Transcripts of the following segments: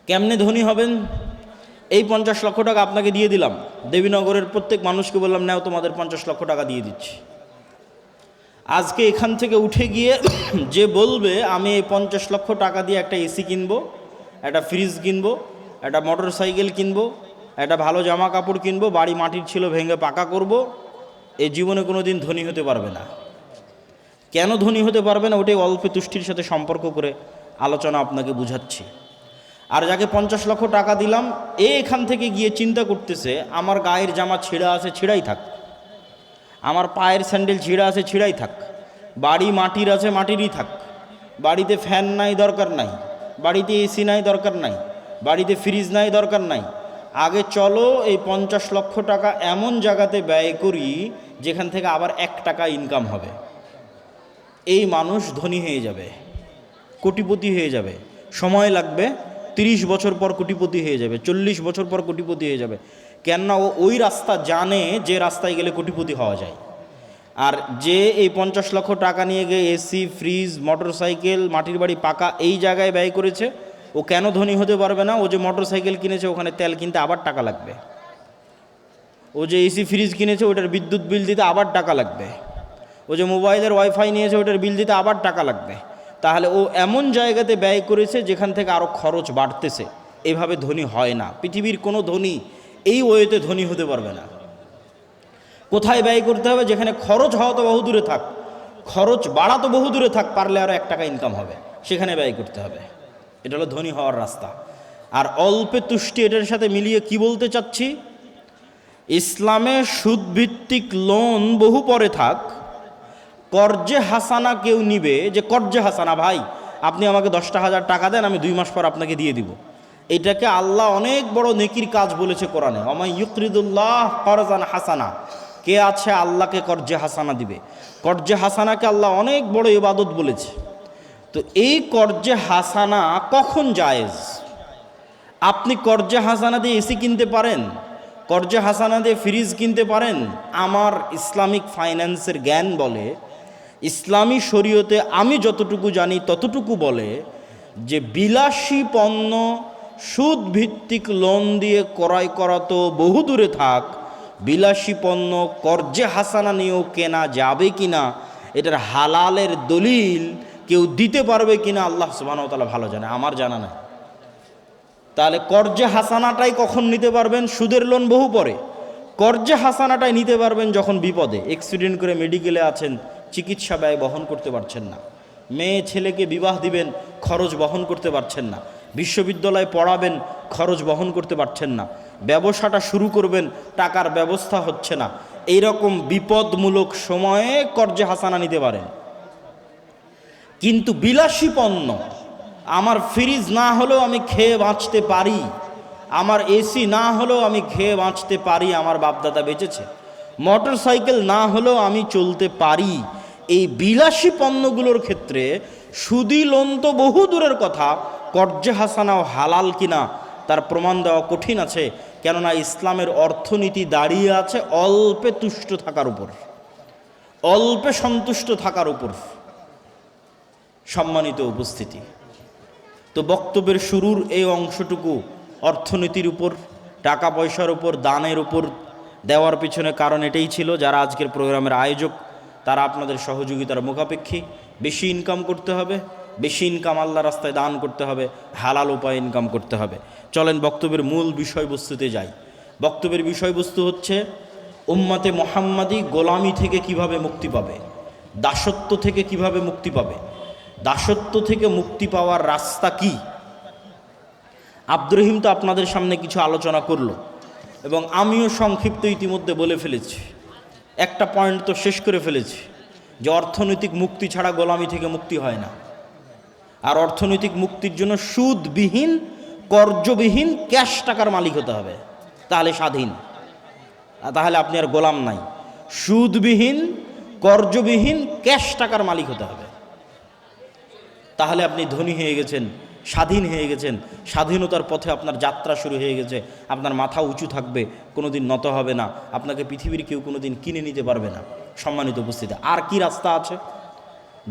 কেমনে ধনী হবেন? এই 50 লক্ষ টাকা আপনাকে দিয়ে দিলাম, দেবীনগরের প্রত্যেক মানুষকে বললাম নাও তোমাদের 50 লক্ষ টাকা দিয়ে দিচ্ছি। আজকে এখান থেকে উঠে গিয়ে যে বলবে আমি এই 50 লক্ষ টাকা দিয়ে একটা এসি কিনবো, একটা ফ্রিজ কিনবো, একটা মোটর সাইকেল কিনবো, একটা ভালো জামা কাপড় কিনবো, বাড়ি মাটির ছিল ভেঙে পাকা করব, এই জীবনে কোনো দিন ধনী হতে পারবে না। কেন ধনী হতে পারবে না? ওটাই অল্প তুষ্টির সাথে সম্পর্ক করে আলোচনা আপনাকে বুঝাচ্ছি। আর যাকে 50 লক্ষ টাকা দিলাম, এখান থেকে গিয়ে চিন্তা করতেছে আমার গায়ের জামা ছিঁড়া আছে, ছিঁড়াই থাক, আমার পায়ের স্যান্ডেল ছিঁড়া আছে, ছিঁড়াই থাক, বাড়ি মাটির আছে, মাটিরই থাক, বাড়িতে ফ্যান নাই, দরকার নাই, বাড়িতে এসি নাই, দরকার নাই, বাড়িতে ফ্রিজ নাই, দরকার নাই, আগে চলো এই 50 লক্ষ টাকা এমন জায়গাতে ব্যয় করি যেখান থেকে আবার 1 টাকা ইনকাম হবে। এই মানুষ ধনী হয়ে যাবে, কোটিপতি হয়ে যাবে। সময় লাগবে, 30 বছর পর কোটিপতি হয়ে যাবে, 40 বছর পর কোটিপতি হয়ে যাবে। কেননা ও ওই রাস্তা জানে যে রাস্তায় গেলে কোটিপতি হওয়া যায়। আর যে এই 50 লক্ষ টাকা নিয়ে গিয়ে এসি, ফ্রিজ, মোটর সাইকেল, মাটির বাড়ি পাকা এই জায়গায় ব্যয় করেছে, ও কেন ধনী হতে পারবে না? ও যে মোটর সাইকেল কিনেছে ওখানে তেল কিনতে আবার টাকা লাগবে, ও যে এসি ফ্রিজ কিনেছে ওটার বিদ্যুৎ বিল দিতে আবার টাকা লাগবে, ও যে মোবাইলের ওয়াইফাই নিয়েছে ওটার বিল দিতে আবার টাকা লাগবে। তাহলে ও এমন জায়গাতে ব্যয় করেছে যেখান থেকে আরও খরচ বাড়তেছে। এভাবে ধনী হয় না। পৃথিবীর কোনো ধনী এই ওয়েতে ধনী হতে পারবে না। কোথায় ব্যয় করতে হবে? যেখানে খরচ হওয়া তো বহু দূরে থাক, খরচ বাড়া তো বহু দূরে থাক, পারলে আরও 1 টাকা ইনকাম হবে, সেখানে ব্যয় করতে হবে। এটা হলো ধনী হওয়ার রাস্তা। আর অল্পে তুষ্টি, এটার সাথে মিলিয়ে কি বলতে চাচ্ছি? ইসলামে সুদভিত্তিক লোন বহু পরে থাক, কর্জে হাসানা কেউ নিবে, যে কর্জে হাসানা, ভাই আপনি আমাকে 10,000 টাকা দেন, আমি 2 মাস পর আপনাকে দিয়ে দিব, এটাকে আল্লাহ অনেক বড় নেকির কাজ বলেছে কোরআনে। ওমাই ইউকরিদুল্লাহ করজান হাসানা, কে আছে আল্লাহকে কর্জে হাসানা দিবে? কর্জে হাসানাকে আল্লাহ অনেক বড় ইবাদত বলেছে। তো এই কর্জে হাসানা কখন জায়েজ? আপনি কর্জে হাসানা দিয়ে এসি কিনতে পারেন, কর্জে হাসানা দিয়ে ফ্রিজ কিনতে পারেন। আমার ইসলামিক ফাইন্যান্সের জ্ঞান বলে, ইসলামী শরীয়তে আমি যতটুকু জানি ততটুকু বলে যে বিলাসী পণ্য সুদভিত্তিক লোন দিয়ে ক্রয় করা তো বহু দূরে থাক, বিলাসী পণ্য কর্জে হাসানা নিয়েও কেনা যাবে কিনা, এটার হালালের দলিল কেউ দিতে পারবে কিনা আল্লাহ সুবহানাহু ওয়া তাআলা ভালো জানে, আমার জানা নাই। তাহলে কর্জে হাসানাটাই কখন নিতে পারবেন? সুদের লোন বহু পরে। কর্জে হাসানাটাই নিতে পারবেন যখন বিপদে, অ্যাক্সিডেন্ট করে মেডিকেলে আছেন, চিকিৎসা ব্যয় বহন করতে পারছেন না, মেয়ে ছেলেকে বিবাহ দিবেন, খরচ বহন করতে পারছেন না, বিশ্ববিদ্যালয়ে পড়াবেন, খরচ বহন করতে পারছেন না, ব্যবসাটা শুরু করবেন, টাকার ব্যবস্থা হচ্ছে না, এইরকম বিপদমূলক সময়ে কর্জে হাসানা নিতে পারেন। কিন্তু বিলাসী পণ্য, আমার ফ্রিজ না হলেও আমি খেয়ে বাঁচতে পারি, আমার এসি না হলেও আমি খেয়ে বাঁচতে পারি, আমার বাপদাদা বেঁচেছে, মোটর সাইকেল না হলেও আমি চলতে পারি, এই বিলাসী পণ্যগুলোর ক্ষেত্রে সুদি লোন তো বহু দূরের কথা, কর্জে হাসানাও হালাল কিনা তার প্রমাণ দেওয়া কঠিন আছে। কেননা ইসলামের অর্থনীতি দাঁড়িয়ে আছে অল্পে তুষ্ট থাকার উপর, অল্পে সন্তুষ্ট থাকার উপর। সম্মানিত উপস্থিতি, তো বক্তব্যের শুরুর এই অংশটুকু অর্থনীতির উপর, টাকা পয়সার উপর, দানের উপর দেওয়ার পিছনে কারণ এটাই ছিল, যারা আজকের প্রোগ্রামের আয়োজক তারা আপনাদের সহযোগিতার মুখাপেক্ষী। বেশি ইনকাম করতে হবে, বেশি ইনকাম আল্লাহ রাস্তায় দান করতে হবে, হালাল উপায়ে ইনকাম করতে হবে। চলেন বক্তব্যের মূল বিষয়বস্তুতে যাই। বক্তব্যের বিষয়বস্তু হচ্ছে উম্মতে মুহাম্মাদি গোলামি থেকে কিভাবে মুক্তি পাবে, দাসত্ব থেকে কিভাবে মুক্তি পাবে, দাসত্ব থেকে মুক্তি পাওয়ার রাস্তা কি। আব্দুর রহিম তো আপনাদের সামনে কিছু আলোচনা করলো এবং আমিও সংক্ষিপ্ত ইতিমধ্যে বলে ফেলেছি, একটা পয়েন্ট তো শেষ করে ফেলেছি যে অর্থনৈতিক মুক্তি ছাড়া গোলামি থেকে মুক্তি হয় না। আর অর্থনৈতিক মুক্তির জন্য সুদবিহীন, কর্জবিহীন ক্যাশ টাকার মালিক হতে হবে, তাহলে স্বাধীন, তাহলে আপনি আর গোলাম নাই। সুদবিহীন, কর্জবিহীন ক্যাশ টাকার মালিক হতে হবে, তাহলে আপনি ধনী হয়ে গেছেন, স্বাধীন হয়ে গেছেন, স্বাধীনতার পথে আপনার যাত্রা শুরু হয়ে গেছে। আপনার মাথা উঁচু থাকবে, কোনোদিন নত হবে না, আপনাকে পৃথিবীর কেউ কোনোদিন কিনে নিতে পারবে না। সম্মানিত উপস্থিতি, আর কি রাস্তা আছে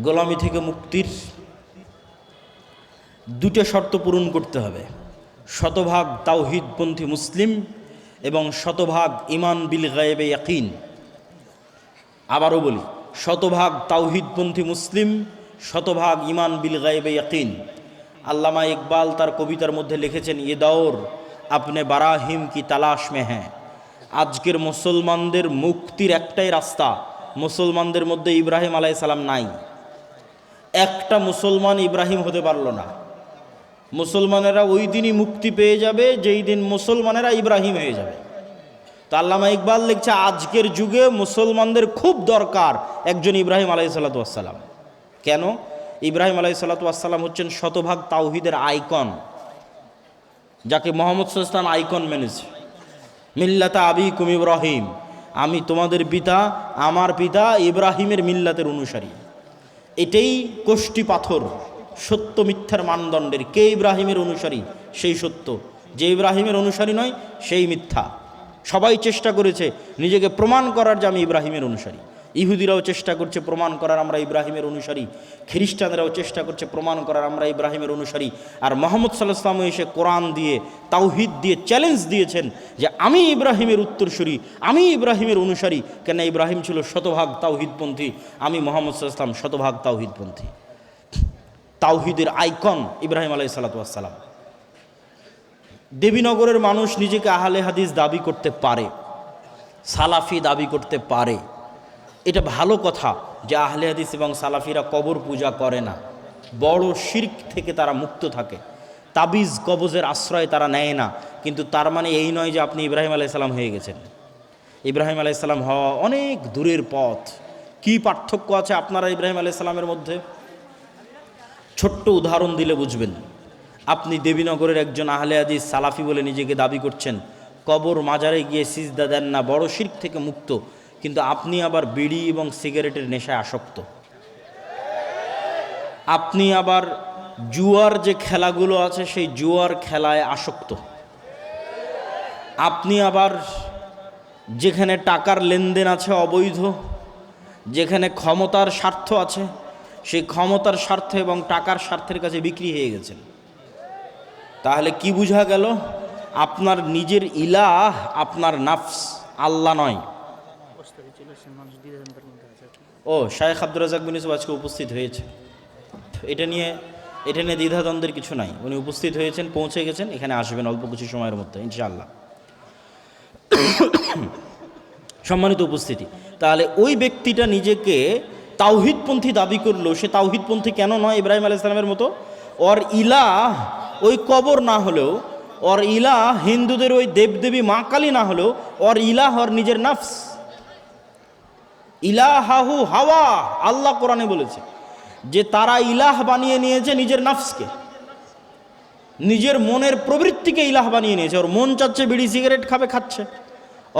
গোলামি থেকে মুক্তির? 2টা শর্ত পূরণ করতে হবে। শতভাগ তাওহীদপন্থী মুসলিম এবং শতভাগ ঈমান বিল গায়বে ইয়াকিন। আবারও বলি, শতভাগ তাওহীদপন্থী মুসলিম, শতভাগ ঈমান বিল গায়বে ইয়াকিন। আল্লামা ইকবাল তার কবিতার মধ্যে লিখেছেন, ये दौर अपने বারাহিম কি তালাশ মে হ্যাঁ। আজকের মুসলমানদের মুক্তির একটাই রাস্তা, মুসলমানদের মধ্যে ইব্রাহিম আলাইহিস সালাম নাই। একটা মুসলমান ইব্রাহিম হতে পারল না। মুসলমানেরা ওই দিনই মুক্তি পেয়ে যাবে যেই দিন মুসলমানেরা ইব্রাহিম হয়ে যাবে। তো আল্লামা ইকবাল লিখছে, আজকের যুগে মুসলমানদের খুব দরকার একজন ইব্রাহিম আলাইহিসসালাতু ওয়াসসালাম। কেন? ইব্রাহিম আলাইহিসসালাতু ওয়াসসালাম হচ্ছেন শতভাগ তাওহীদের আইকন, যাকে মুহাম্মদ সাল্লাল্লাহু আলাইহি ওয়াসাল্লাম আইকন মেনেছে। মিল্লাতা আবিকুম ইব্রাহিম, আমি তোমাদের পিতা, আমার পিতা ইব্রাহিমের মিল্লাতের অনুসারী। এটাই কোষ্টি পাথর সত্য মিথ্যার মানদণ্ডের। কে ইব্রাহিমের অনুসারী সেই সত্য, যে ইব্রাহিমের অনুসারী নয় সেই মিথ্যা। সবাই চেষ্টা করেছে নিজেকে প্রমাণ করার যে আমি ইব্রাহিমের অনুসারী। ইহুদিরাও চেষ্টা করছে প্রমাণ করার আমরা ইব্রাহিমের অনুসারী, খ্রিস্টানরাও চেষ্টা করছে প্রমাণ করার আমরা ইব্রাহিমের অনুসারী। আর মুহাম্মদ সাল্লাল্লাহু আলাইহি ওয়াসাল্লাম এসে কোরআন দিয়ে তাওহীদ দিয়ে চ্যালেঞ্জ দিয়েছেন যে আমি ইব্রাহিমের উত্তরসূরি, আমি ইব্রাহিমের অনুসারী। কেন? ইব্রাহিম ছিল শতভাগ তাওহীদপন্থী, আমি মুহাম্মদ সাল্লাল্লাহু আলাইহি ওয়াসাল্লাম শতভাগ তাওহীদপন্থী। তাওহীদের আইকন ইব্রাহিম আলাইহিসসালাতু ওয়াসসালাম। দেবীনগরের মানুষ নিজেকে আহলে হাদিস দাবি করতে পারে, সালাফি দাবি করতে পারে। এটা ভালো কথা যে আহলে হাদিস এবং সালাফিরা কবর পূজা করে না, বড় শিরক থেকে তারা মুক্ত থাকে, তাবিজ কবজের আশ্রয় তারা নেয় না। কিন্তু তার মানে এই নয় যে আপনি ইব্রাহিম আলাইহিস সালাম হয়ে গেছেন। ইব্রাহিম আলাইহিস সালাম হওয়া অনেক দূরের পথ। কি পার্থক্য আছে আপনারা ইব্রাহিম আলাইহিস সালামের মধ্যে? ছোট্ট উদাহরণ দিলে বুঝবেন। আপনি দেবীনগরের একজন আহলে হাদিস সালাফি বলে নিজেকে দাবি করছেন, কবর মাজারে গিয়ে সিজদা দেন না, বড় শিরক থেকে মুক্ত, কিন্তু আপনি আবার বিড়ি এবং সিগারেটের নেশায় আসক্ত। আপনি আবার জুয়ার যে খেলাগুলো আছে সেই জুয়ার খেলায় আসক্ত। আপনি আবার যেখানে টাকার লেনদেন আছে অবৈধ, যেখানে ক্ষমতার স্বার্থ আছে সেই ক্ষমতার স্বার্থ এবং টাকার স্বার্থের কাছে বিক্রি হয়ে গেছেন। তাহলে কি বোঝা গেল? আপনার নিজের ইলাহ আপনার নাফস, আল্লাহ নয়। ও শায়েখ আব্দুর রাজ্জাক বিন ইউসুফ আজকে উপস্থিত হয়েছে। এটা নিয়ে দ্বিধাদ্বন্দ্বের কিছু নাই। উনি উপস্থিত হয়েছেন, পৌঁছে গেছেন, এখানে আসবেন অল্প কিছু সময়ের মধ্যে ইনশাআল্লাহ। সম্মানিত উপস্থিতি, তাহলে ওই ব্যক্তিটা নিজেকে তাওহীদপন্থী দাবি করলো, সে তাওহীদপন্থী কেন নয় ইব্রাহিম আলাইহিস সালামের মতো? ওর ইলাহ ওই কবর না হলেও, ওর ইলাহ হিন্দুদের ওই দেবদেবী মা কালী না হলেও, ওর ইলাহ ওর নিজের নাফস। ইলাহাহু হাওয়া, আল্লাহ কোরআনে বলেছে যে তারা ইলাহ বানিয়ে নিয়েছে নিজের নাফসকে, নিজের মনের প্রবৃত্তিকে ইলাহ বানিয়ে নিয়েছে। ওর মন চাচ্ছে বিড়ি সিগারেট খাবে, খাচ্ছে।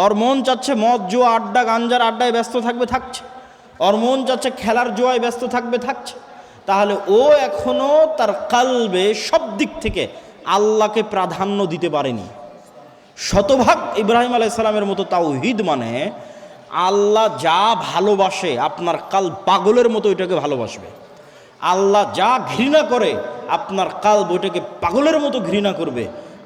ওর মন চাচ্ছে মদ জুয়া আড্ডা গাঞ্জার আড্ডায় ব্যস্ত থাকবে, থাকছে। ওর মন চাচ্ছে খেলার জুয়ায় ব্যস্ত থাকবে, থাকছে। তাহলে ও এখনো তার কালবে সব দিক থেকে আল্লাহকে প্রাধান্য দিতে পারেনি। শতভাগ ইব্রাহিম আলাইহিস সালামের মতো তাওহীদ মানে আল্লাহ যা ভালোবাসে আপনার কাল পাগলের মতো ওইটাকে ভালোবাসবে। আল্লাহ যা ঘৃণা করে আপনার কাল ওইটাকে পাগলের মতো ঘৃণা করবে।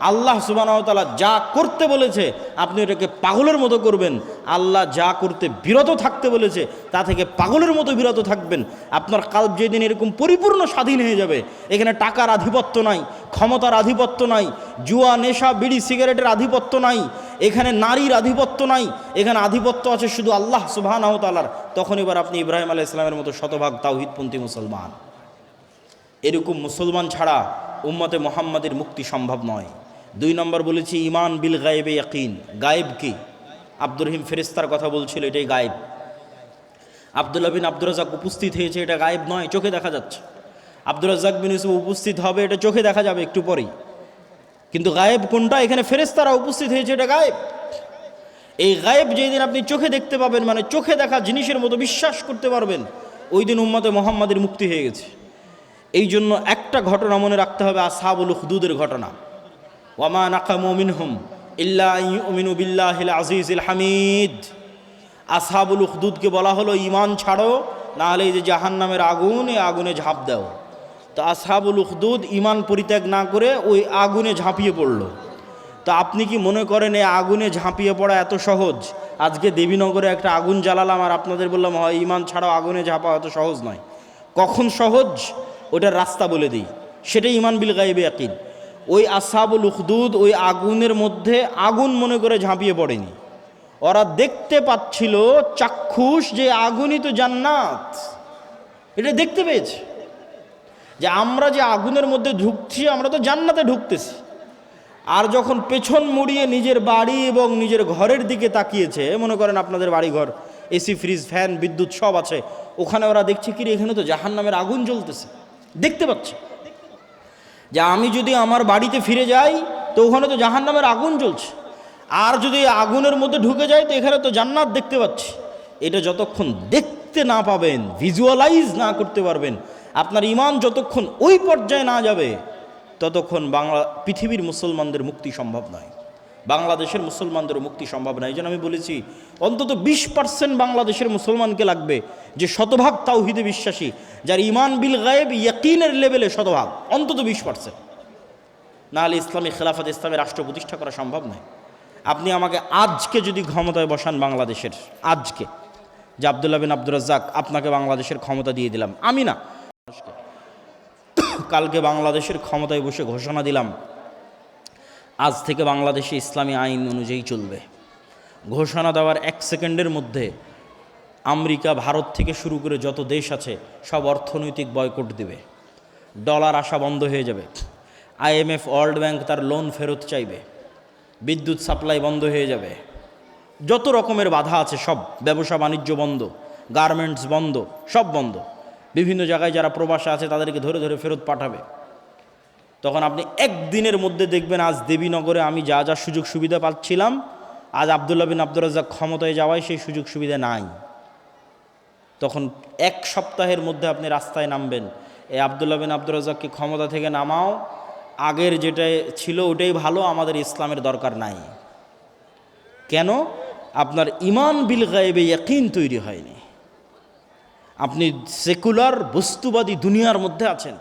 আল্লাহ সুবহানাহু ওয়া তাআলা যা করতে বলেছে আপনি ওটাকে পাগলের মতো করবেন। আল্লাহ যা করতে বিরত থাকতে বলেছে তা থেকে পাগলের মতো বিরত থাকবেন। আপনার কাল্ব যেদিন এরকম পরিপূর্ণ স্বাধীন হয়ে যাবে, এখানে টাকার আধিপত্য নাই, ক্ষমতার আধিপত্য নাই, জুয়া নেশা বিড়ি সিগারেটের আধিপত্য নাই, এখানে নারীর আধিপত্য নাই, এখানে আধিপত্য আছে শুধু আল্লাহ সুবহানাহু ওয়া তাআলার, তখন এবার আপনি ইব্রাহিম আলাইহিস সালামের মতো শতভাগ তাওহীদপন্থী মুসলমান। এরকম মুসলমান ছাড়া উম্মতে মুহাম্মাদের মুক্তি সম্ভব নয়। 2 নম্বর বলেছি ঈমান বিল গায়বে ইয়াকিন। গায়েব কি? আব্দুর রহিম ফেরেশতার কথা বলছিল, এটাই গায়েব। আব্দুল্লাহ বিন আব্দুর রাজ্জাক উপস্থিত হয়েছে, এটা গায়েব নয়, চোখে দেখা যাচ্ছে। আব্দুর রাজ্জাক বিন ইউসুফ উপস্থিত হবে, এটা চোখে দেখা যাবে একটু পরেই। কিন্তু গায়েব কোনটা? এখানে ফেরেশতারা উপস্থিত হয়েছে, এটা গায়েব। এই গায়েব যেই দিন আপনি চোখে দেখতে পাবেন, মানে চোখে দেখা জিনিসের মতো বিশ্বাস করতে পারবেন, ওই দিন উম্মতে মুহাম্মাদের মুক্তি হয়ে গেছে। এই জন্য একটা ঘটনা মনে রাখতে হবে, আসহাবুল উখদুদের ঘটনা। ওয়ামা নাকামু মিনহুম ইল্লা ইউমিনু বিল্লাহিল আজিজিল হামিদ। আসহাবুল উখদুদকে বলা হলো ঈমান ছাড়ো, না হলে এই যে জাহান্নামের আগুন, এই আগুনে ঝাঁপ দাও। তো আসহাবুল উখদুদ ইমান পরিত্যাগ না করে ওই আগুনে ঝাঁপিয়ে পড়ল। তো আপনি কি মনে করেন এই আগুনে ঝাঁপিয়ে পড়া এত সহজ? আজকে দেবীনগরে একটা আগুন জ্বালালাম আর আপনাদের বললাম হয় ইমান ছাড়াও আগুনে ঝাঁপা এত সহজ নয়। কখন সহজ ওটার রাস্তা বলে দিই, সেটাই ইমান বিল গায়বে ইয়াকিন। ওই আসহাবুল উখদুদ ওই আগুনের মধ্যে আগুন মনে করে ঝাঁপিয়ে পড়েনি, ওরা দেখতে পাচ্ছিল চাক্ষুষ যে আগুনই তো জান্নাত, এটা দেখতে পেয়েছে যে আমরা যে আগুনের মধ্যে ঢুকছি আমরা তো জান্নাতে ঢুকতেছি। আর যখন পেছন মুড়িয়ে নিজের বাড়ি এবং নিজের ঘরের দিকে তাকিয়েছে, মনে করেন আপনাদের বাড়ি ঘর এসি ফ্রিজ ফ্যান বিদ্যুৎ সব আছে, ওখানে ওরা দেখছে কি এখানে তো জাহান্নামের আগুন জ্বলতেছে, দেখতে পাচ্ছে যে আমি যদি আমার বাড়িতে ফিরে যাই তো ওখানে তো জাহান্নামের আগুন জ্বলছে, আর যদি আগুনের মধ্যে ঢুকে যাই তো এখানে তো জান্নাত দেখতে পাচ্ছি। এটা যতক্ষণ দেখতে না পাবেন, ভিজুয়ালাইজ না করতে পারবেন, আপনার ইমান যতক্ষণ ওই পর্যায়ে না যাবে ততক্ষণ পৃথিবীর মুসলমানদের মুক্তি সম্ভব নয়, বাংলাদেশের মুসলমানদের মুক্তি সম্ভব নয়। এই জন্য আমি বলেছি অন্তত 20% বাংলাদেশের মুসলমানকে লাগবে যে শতভাগ তাওহীদে বিশ্বাসী, যার ইমান বিল গায়েব ইয়াকিনের লেভেলে শতভাগ, অন্তত 20%। নাহলে ইসলামী খেলাফত ইসলামী রাষ্ট্র প্রতিষ্ঠা করা সম্ভব নয়। আপনি আমাকে আজকে যদি ক্ষমতায় বসান বাংলাদেশের, আজকে যে আব্দুল্লাহ বিন আব্দুর রাজ্জাক আপনাকে বাংলাদেশের ক্ষমতা দিয়ে দিলাম, আমি না, কালকে বাংলাদেশের ক্ষমতায় বসে ঘোষণা দিলাম আজ থেকে বাংলাদেশে ইসলামী আইন অনুযায়ী চলবে, ঘোষণা দেওয়ার 1 সেকেন্ডের মধ্যে আমেরিকা ভারত থেকে শুরু করে যত দেশ আছে সব অর্থনৈতিক বয়কট দিবে, ডলার আসা বন্ধ হয়ে যাবে, IMF ওয়ার্ল্ড ব্যাংক তার লোন ফেরত চাইবে, বিদ্যুৎ সাপ্লাই বন্ধ হয়ে যাবে, যত রকমের বাধা আছে সব, ব্যবসা বাণিজ্য বন্ধ, গার্মেন্টস বন্ধ, সব বন্ধ, বিভিন্ন জায়গায় যারা প্রবাসে আছে তাদেরকে ধরে ধরে ফেরত পাঠাবে। তখন আপনি একদিনের মধ্যে দেখবেন আজ দেবীনগরে আমি যা যা সুযোগ সুবিধা পাচ্ছিলাম, আজ আব্দুল্লাহ বিন আব্দুর রাজ্জাক ক্ষমতায় যাওয়ায় সেই সুযোগ সুবিধা নাই। তখন 1 সপ্তাহের মধ্যে আপনি রাস্তায় নামবেন, এই আব্দুল্লাহ বিন আব্দুর রাজ্জাককে ক্ষমতা থেকে নামাও, আগের যেটা ছিল ওটাই ভালো, আমাদের ইসলামের দরকার নাই। কেন? আপনার ইমান বিল গায়েবে ইয়াকিন তৈরি হয়নি, আপনি সেকুলার বস্তুবাদী দুনিয়ার মধ্যে আছেন,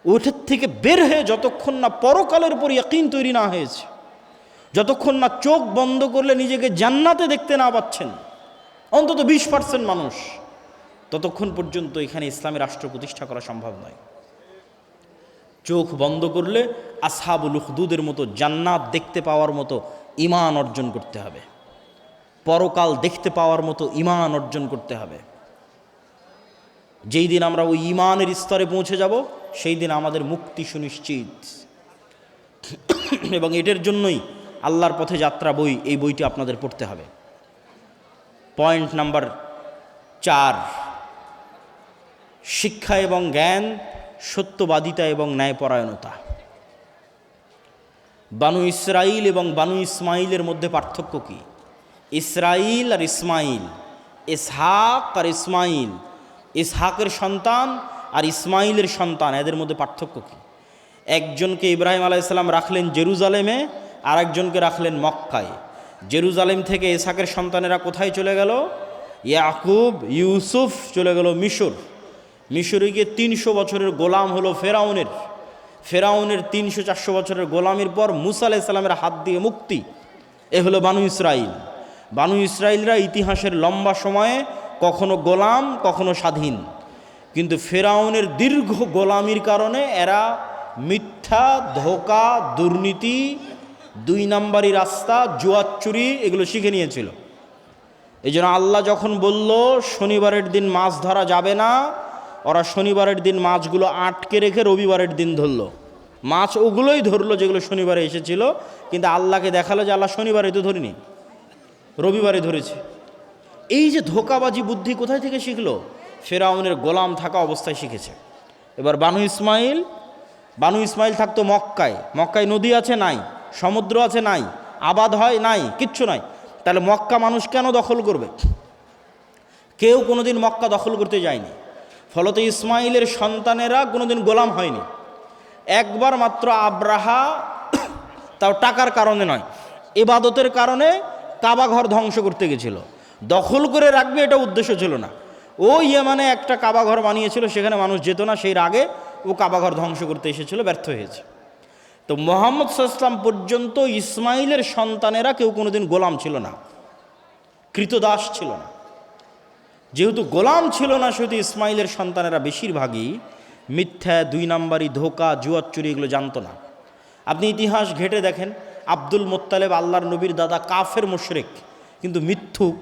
ওটার থেকে বের হয়ে যতক্ষণ না পরকালের উপর ইয়াকিন তৈরি না হয়েছে, যতক্ষণ না চোখ বন্ধ করলে নিজেকে জান্নাতে দেখতে না পাচ্ছেন অন্তত 20% মানুষ, ততক্ষণ পর্যন্ত এখানে ইসলামী রাষ্ট্র প্রতিষ্ঠা করা সম্ভব নয়। চোখ বন্ধ করলে আসহাবুল উখদুদের মতো জান্নাত দেখতে পাওয়ার মতো ঈমান অর্জন করতে হবে, পরকাল দেখতে পাওয়ার মতো ঈমান অর্জন করতে হবে। যেই দিন আমরা ওই ঈমানের স্তরে পৌঁছে যাব সেই দিন আমাদের মুক্তি সুনিশ্চিত। এবং এটার জন্যই আল্লাহর পথে যাত্রা বই, এই বইটি আপনাদের পড়তে হবে। পয়েন্ট নাম্বার 4, শিক্ষা এবং জ্ঞান, সত্যবাদিতা এবং ন্যায়পরায়ণতা। বানু ইসরাইল এবং বানু ইসমাইলের মধ্যে পার্থক্য কি? ইসরাইল আর ইসমাইল, ইসহাক আর ইসমাইল, ইসহাকের সন্তান আর ইসমাইলের সন্তান, এদের মধ্যে পার্থক্য কি? একজনকে ইব্রাহিম আলাইহিস সালাম রাখলেন জেরুজালেমে, আর একজনকে রাখলেন মক্কায়। জেরুজালেম থেকে ইসহাকের সন্তানেরা কোথায় চলে গেল? ইয়াকুব, ইউসুফ চলে গেল মিশর। মিশরে গিয়ে 300 বছরের গোলাম হলো ফেরাউনের। ফেরাউনের 300-400 বছরের গোলামির পর মুসা আলাইহিস সালামের হাত দিয়ে মুক্তি। এ হলো বানু ইসরাইল। বানু ইসরাইলরা ইতিহাসের লম্বা সময়ে কখনো গোলাম কখনো স্বাধীন, কিন্তু ফেরাউনের দীর্ঘ গোলামির কারণে এরা মিথ্যা, ধোঁকা, দুর্নীতি, 2 নম্বরি রাস্তা, জুয়াচুরি এগুলো শিখে নিয়েছিল। এই জন্য আল্লাহ যখন বলল শনিবারের দিন মাছ ধরা যাবে না, ওরা শনিবারের দিন মাছগুলো আটকে রেখে রবিবারের দিন ধরলো। মাছ ওগুলোই ধরলো যেগুলো শনিবারে এসেছিল, কিন্তু আল্লাহকে দেখালো যে আল্লাহ শনিবারে তো ধরিনি, রবিবারে ধরেছে। এই যে ধোঁকাবাজি বুদ্ধি কোথায় থেকে শিখলো? ফেরাউনের গোলাম থাকা অবস্থায় শিখেছে। এবার বানু ইসমাইল থাকতো মক্কায়। মক্কায় নদী আছে? নাই। সমুদ্র আছে? নাই। আবাদ হয়? নাই, কিচ্ছু নাই। তাহলে মক্কা মানুষ কেন দখল করবে? কেউ কোনোদিন মক্কা দখল করতে যায়নি। ফলত ইসমাইলের সন্তানেরা কোনোদিন গোলাম হয়নি। একবার মাত্র আব্রাহা, তাও টাকার কারণে নয়, ইবাদতের কারণে কাবা ঘর ধ্বংস করতে গেছিল। দখল করে রাখবে এটা উদ্দেশ্য ছিল না। ও ইয়েমানে একটা কাবা ঘর বানিয়েছিল, সেখানে মানুষ যেত না, সেই রাগে ও কাবাঘর ধ্বংস করতে এসেছিল, ব্যর্থ হয়েছে। তো মুহাম্মদ সাল্লাল্লাহু আলাইহি ওয়াসাল্লাম পর্যন্ত ইসমাইলের সন্তানেরা কেউ কোনোদিন গোলাম ছিল না, কৃতদাস ছিল না। যেহেতু গোলাম ছিল না, সেহেতু ইসমাইলের সন্তানেরা বেশিরভাগই মিথ্যা, 2 নাম্বারি, ধোঁকা, জুয়াচুরি এগুলো জানতো না। আপনি ইতিহাস ঘেটে দেখেন, আব্দুল মোত্তালেব আল্লাহর নবীর দাদা, কাফের মুশরিক, কিন্তু মিথ্যুক,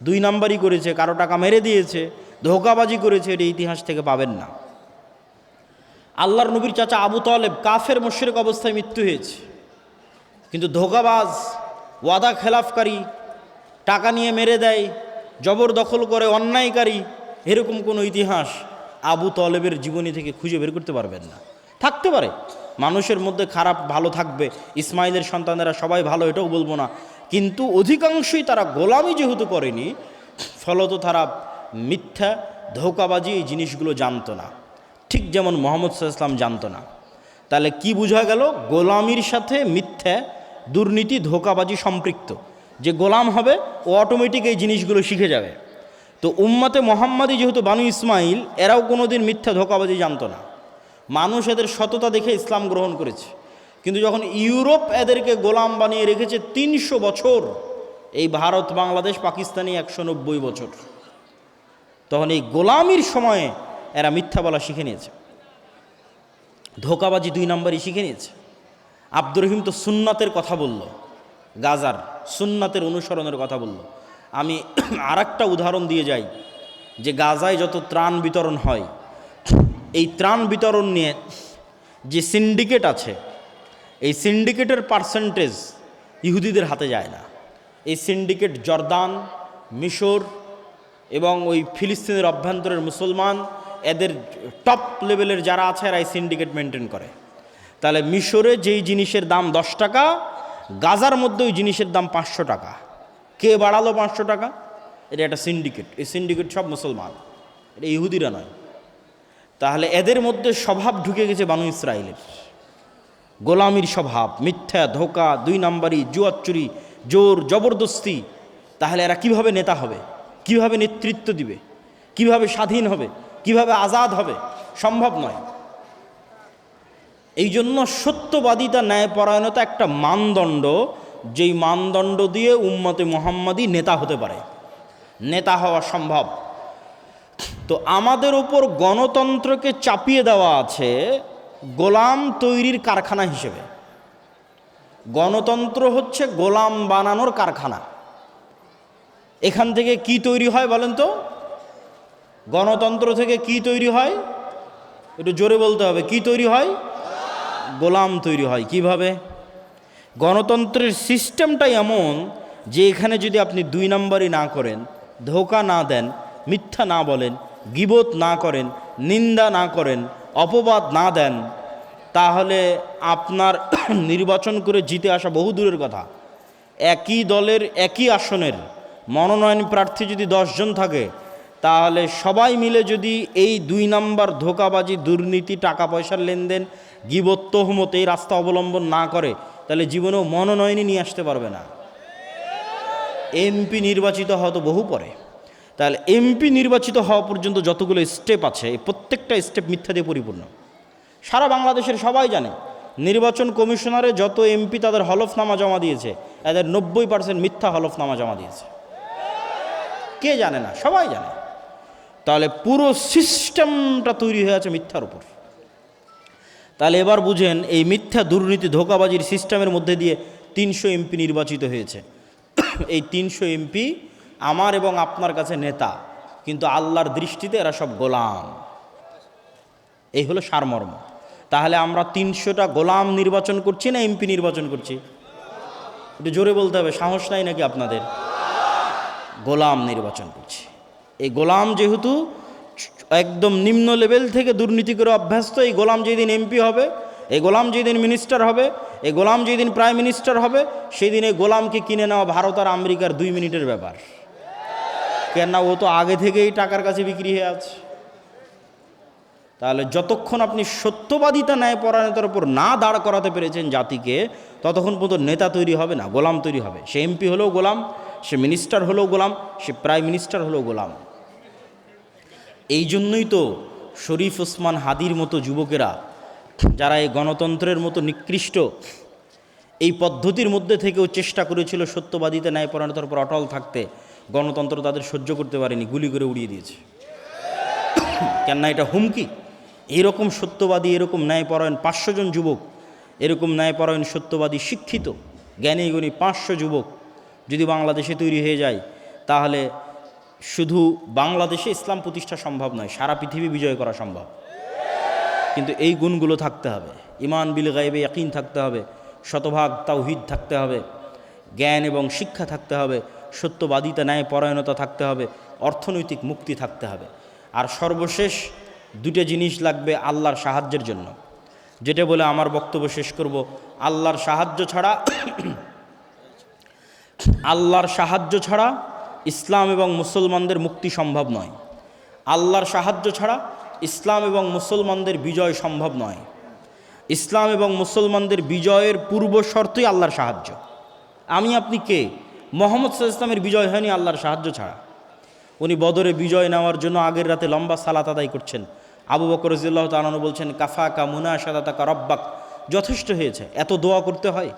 2 নাম্বারি করেছে, কারো টাকা মেরে দিয়েছে, ধোঁকাবাজি করেছে, এটা ইতিহাস থেকে পাবেন না। আল্লাহর নবীর চাচা আবু তালেব কাফের মুশরিক অবস্থায় মৃত্যু হয়েছে, কিন্তু ধোঁকাবাজ, ওয়াদা খেলাফকারী, টাকা নিয়ে মেরে দেয়, জবরদখল করে, অন্যায়কারী, এরকম কোনো ইতিহাস আবু তালেবের জীবনী থেকে খুঁজে বের করতে পারবেন না। থাকতে পারে মানুষের মধ্যে খারাপ ভালো থাকবে, ইসমাইলের সন্তানেরা সবাই ভালো এটাও বলবো না, কিন্তু অধিকাংশই তারা গোলামি যেহেতু করেনি, ফলত তারা মিথ্যা, ধোঁকাবাজি এই জিনিসগুলো জানতো না, ঠিক যেমন মুহাম্মদ সাল্লাল্লাহু আলাইহি ওয়াসাল্লাম জানতো না। তাহলে কি বোঝা গেল? গোলামির সাথে মিথ্যা, দুর্নীতি, ধোঁকাবাজি সম্পৃক্ত। যে গোলাম হবে ও অটোমেটিক এই জিনিসগুলো শিখে যাবে। তো উম্মতে মুহাম্মাদি যেহেতু বানু ইসমাইল, এরাও কোনোদিন মিথ্যা, ধোঁকাবাজি জানতো না। মানুষ এদের সততা দেখে ইসলাম গ্রহণ করেছে, কিন্তু যখন ইউরোপ এদেরকে গোলাম বানিয়ে রেখেছে 300 বছর, এই ভারত, বাংলাদেশ, পাকিস্তানি 190 বছর, তখন এই গোলামির সময়ে এরা মিথ্যা বলা শিখে নিয়েছে, ধোঁকাবাজি 2 নাম্বারই শিখে নিয়েছে। আব্দুর রহিম তো সুন্নাতের কথা বলল, গাজার সুন্নাতের অনুসরণের কথা বলল। আমি আরেকটা উদাহরণ দিয়ে যাই, যে গাজায় যত ত্রাণ বিতরণ হয়, এই ত্রাণ বিতরণ নিয়ে যে সিন্ডিকেট আছে, এই সিন্ডিকেটের পার্সেন্টেজ ইহুদিদের হাতে যায় না। এই সিন্ডিকেট জর্দান, মিশর এবং ওই ফিলিস্তিনের অভ্যন্তরের মুসলমান, এদের টপ লেভেলের যারা আছে এরা এই সিন্ডিকেট মেনটেন করে। তাহলে মিশরে যেই জিনিসের দাম 10 টাকা, গাজার মধ্যে ওই জিনিসের দাম 500 টাকা। কে বাড়ালো 500 টাকা? এটা একটা সিন্ডিকেট। এই সিন্ডিকেট সব মুসলমান, এটা ইহুদিরা নয়। তাহলে এদের মধ্যে স্বভাব ঢুকে গেছে বানু ইসরায়েলের, গোলামির স্বভাব, মিথ্যা, ধোঁকা, 2 নাম্বারি, জুয়াচুরি, জোর জবরদস্তি। তাহলে এরা কিভাবে নেতা হবে, কিভাবে নেতৃত্ব দিবে, কিভাবে স্বাধীন হবে, কিভাবে আজাদ হবে? সম্ভব নয়। এই জন্য সত্যবাদিতা, ন্যায়পরায়ণতা একটা মানদণ্ড, যেই মানদণ্ড দিয়ে উম্মতে মুহাম্মাদি নেতা হতে পারে, নেতা হওয়া সম্ভব। তো আমাদের ওপর গণতন্ত্রকে চাপিয়ে দেওয়া আছে গোলাম তৈরির কারখানা হিসেবে। গণতন্ত্র হচ্ছে গোলাম বানানোর কারখানা। এখান থেকে কি তৈরি হয় বলেন তো? গণতন্ত্র থেকে কি তৈরি হয়? একটু জোরে বলতে হবে, কি তৈরি হয়? গোলাম তৈরি হয়। কিভাবে? গণতন্ত্রের সিস্টেমটাই এমন যে এখানে যদি আপনি 2 নাম্বারই না করেন, ধোঁকা না দেন, মিথ্যা না বলেন, গীবত না করেন, নিন্দা না করেন, অপবাদ না দেন, তাহলে আপনার নির্বাচন করে জিতে আসা বহু দূরের কথা। একই দলের একই আসনের মনোনয়ন প্রার্থী যদি 10 জন থাকে, তাহলে সবাই মিলে যদি এই 2 নাম্বার, ধোঁকাবাজি, দুর্নীতি, টাকা পয়সার লেনদেন, গীবত, তহমত এই রাস্তা অবলম্বন না করে, তাহলে জীবনেও মনোনয়নই নিয়ে আসতে পারবে না। এমপি নির্বাচিত হওয়া তো বহু পরে। তাহলে এমপি নির্বাচিত হওয়া পর্যন্ত যতগুলো স্টেপ আছে, এই প্রত্যেকটা স্টেপ মিথ্যা দিয়ে পরিপূর্ণ। সারা বাংলাদেশের সবাই জানে, নির্বাচন কমিশনারে যত এমপি তাদের হলফনামা জমা দিয়েছে, এদের 90% মিথ্যা হলফনামা জমা দিয়েছে। কে জানে না? সবাই জানে। তাহলে পুরো সিস্টেমটা তৈরি হয়ে আছে মিথ্যার উপর। তাহলে এবার বুঝেন, এই মিথ্যা, দুর্নীতি, ধোঁকাবাজির সিস্টেমের মধ্যে দিয়ে 300 এমপি নির্বাচিত হয়েছে। এই 300 এমপি আমার এবং আপনার কাছে নেতা, কিন্তু আল্লাহর দৃষ্টিতে এরা সব গোলাম। এই হলো সারমর্ম। তাহলে আমরা 300টা গোলাম নির্বাচন করছি না এমপি নির্বাচন করছি? একটু জোরে বলতে হবে, সাহস নাই নাকি আপনাদের? গোলাম নির্বাচন করছি। এই গোলাম যেহেতু একদম নিম্ন লেভেল থেকে দুর্নীতি করে অভ্যস্ত, এই গোলাম যেদিন এমপি হবে, এই গোলাম যেদিন মিনিস্টার হবে, এই গোলাম যেদিন প্রাইম মিনিস্টার হবে, সেই দিন এই গোলামকে কিনে নেওয়া ভারত আর আমেরিকার 2 মিনিটের ব্যাপার। কেননা ও তো আগে থেকেই টাকার কাছে বিক্রি হয়ে আছে। তাহলে যতক্ষণ আপনি সত্যবাদিতা, ন্যায়পরায়ণতার উপর না দাঁড় করাতে পেরেছেন জাতিকে, ততক্ষণ পর্যন্ত নেতা তৈরি হবে না, গোলাম তৈরি হবে। সে এমপি হলেও গোলাম, সে মিনিস্টার হলেও গোলাম, সে প্রাইম মিনিস্টার হলেও গোলাম। এই জন্যই তো শরীফ ওসমান হাদির মতো যুবকেরা যারা এই গণতন্ত্রের মতো নিকৃষ্ট এই পদ্ধতির মধ্যে থেকেও চেষ্টা করেছিল সত্যবাদিতা ন্যায়পরায়ণতার উপর অটল থাকতে, গণতন্ত্র তাদের সহ্য করতে পারেনি, গুলি করে উড়িয়ে দিয়েছে। কেননা এটা হুমকি। এরকম সত্যবাদী, এরকম ন্যায়পরায়ণ 500 জন যুবক, এরকম ন্যায়পরায়ণ সত্যবাদী শিক্ষিত জ্ঞানী গুণী 500 যুবক যদি বাংলাদেশে তৈরি হয়ে যায়, তাহলে শুধু বাংলাদেশে ইসলাম প্রতিষ্ঠা সম্ভব নয়, সারা পৃথিবী বিজয় করা সম্ভব। কিন্তু এই গুণগুলো থাকতে হবে। ইমান বিল গায়বে ইয়াকিন থাকতে হবে, শতভাগ তাওহীদ থাকতে হবে, জ্ঞান এবং শিক্ষা থাকতে হবে, সত্যবাদিতা ন্যায়পরায়ণতা থাকতে হবে, অর্থনৈতিক মুক্তি থাকতে হবে। আর সর্বশেষ দুটো জিনিস লাগবে আল্লাহর সাহায্যের জন্য, যেটা বলে আমার বক্তব্য শেষ করব। আল্লাহর সাহায্য ছাড়া ইসলাম এবং মুসলমানদের মুক্তি সম্ভব নয়। আল্লাহর সাহায্য ছাড়া ইসলাম এবং মুসলমানদের বিজয় সম্ভব নয়। ইসলাম এবং মুসলমানদের বিজয়ের পূর্ব শর্তই আল্লাহর সাহায্য। আমি আপনি কে? মুহাম্মদ সাল্লাল্লাহু আলাইহি ওয়াসাল্লামের বিজয় হয়নি আল্লাহর সাহায্য ছাড়া। উনি বদরে বিজয় নেওয়ার জন্য আগের রাতে লম্বা সালাত আদায় করছেন। আবু বকর রাদিয়াল্লাহু তাআলা আনহু বলছেন, কাফাকা মুনাশাদাতাকা রব্বাক, যথেষ্ট হয়েছে, এত দোয়া করতে হয়,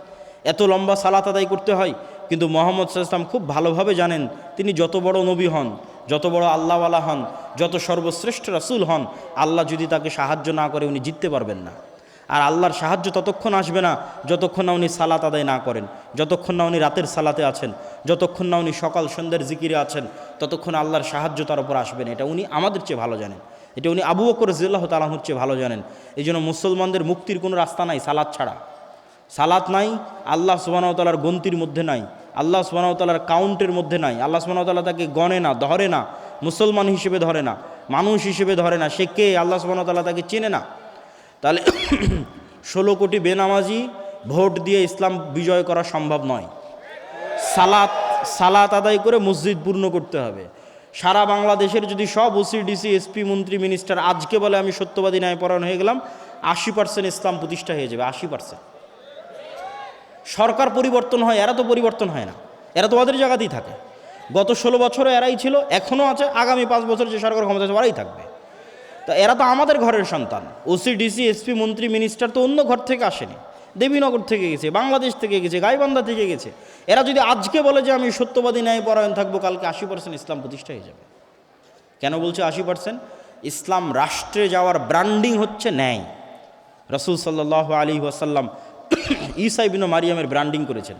এত লম্বা সালাত আদায় করতে হয়। কিন্তু মুহাম্মদ সাল্লাল্লাহু আলাইহি ওয়াসাল্লাম খুব ভালোভাবে জানেন, তিনি যত বড় নবী হন, যত বড় আল্লাহওয়ালা হন, যত সর্বশ্রেষ্ঠ রাসূল হন, আল্লাহ যদি তাকে সাহায্য না করে উনি জিততে পারবেন না। আর আল্লাহর সাহায্য ততক্ষণ আসবে না যতক্ষণ না উনি সালাত আদায় না করেন, যতক্ষণ না উনি রাতের সালাতে আছেন, যতক্ষণ না উনি সকাল সন্ধ্যার জিকিরে আছেন, ততক্ষণ আল্লাহর সাহায্য তার উপর আসবে না। এটা উনি আমাদের চেয়ে ভালো জানেন, এটা উনি আবু বকর রাদিয়াল্লাহু তাআলা আনহুর চেয়ে ভালো জানেন। এই জন্য মুসলমানদের মুক্তির কোনো রাস্তা নাই সালাত ছাড়া। সালাত নাই, আল্লাহ সুবহানাহু ওয়া তাআলার গন্তির মধ্যে নাই, আল্লাহ সুবহানাহু ওয়া তাআলার কাউন্টের মধ্যে নাই। আল্লাহ সুবহানাহু ওয়া তাআলা তাকে গণে না, ধরে না, মুসলমান হিসেবে ধরে না, মানুষ হিসেবে ধরে না। সে কে? আল্লাহ সুবহানাহু ওয়া তাআলা তাকে চেনে না। তাহলে 16 কোটি বেনামাজি ভোট দিয়ে ইসলাম বিজয় করা সম্ভব নয়। সালাত আদায় করে মসজিদ পূর্ণ করতে হবে। সারা বাংলাদেশের যদি সব ওসি ডিসি এসপি মন্ত্রী মিনিস্টার আজকে বলে আমি সত্যবাদী ন্যায়পরায়ণ হয়ে গেলাম, 80% ইসলাম প্রতিষ্ঠা হয়ে যাবে। 80%। সরকার পরিবর্তন হয়, এরা তো পরিবর্তন হয় না, এরা তো ওদের জায়গাতেই থাকে। গত 16 বছরে এরাই ছিল, এখনও আছে, আগামী 5 বছর যে সরকার ক্ষমতা আছে ওরাই থাকবে। তা এরা তো আমাদের ঘরের সন্তান। ওসি ডিসি এসপি মন্ত্রী মিনিস্টার তো অন্য ঘর থেকে আসেনি, দেবীনগর থেকে গেছে, বাংলাদেশ থেকে গেছে, গাইবান্ধা থেকে গেছে। এরা যদি আজকে বলে যে আমি সত্যবাদী ন্যায়পরায়ণ থাকবো, কালকে 80% ইসলাম প্রতিষ্ঠা হয়ে যাবে। কেন বলছে 80%? ইসলাম রাষ্ট্রে যাওয়ার ব্র্যান্ডিং হচ্ছে ন্যায়। রাসূল সাল্লাল্লাহু আলাইহি ওয়াসাল্লাম ঈসা ইবনে মারিয়ামের ব্র্যান্ডিং করেছেন,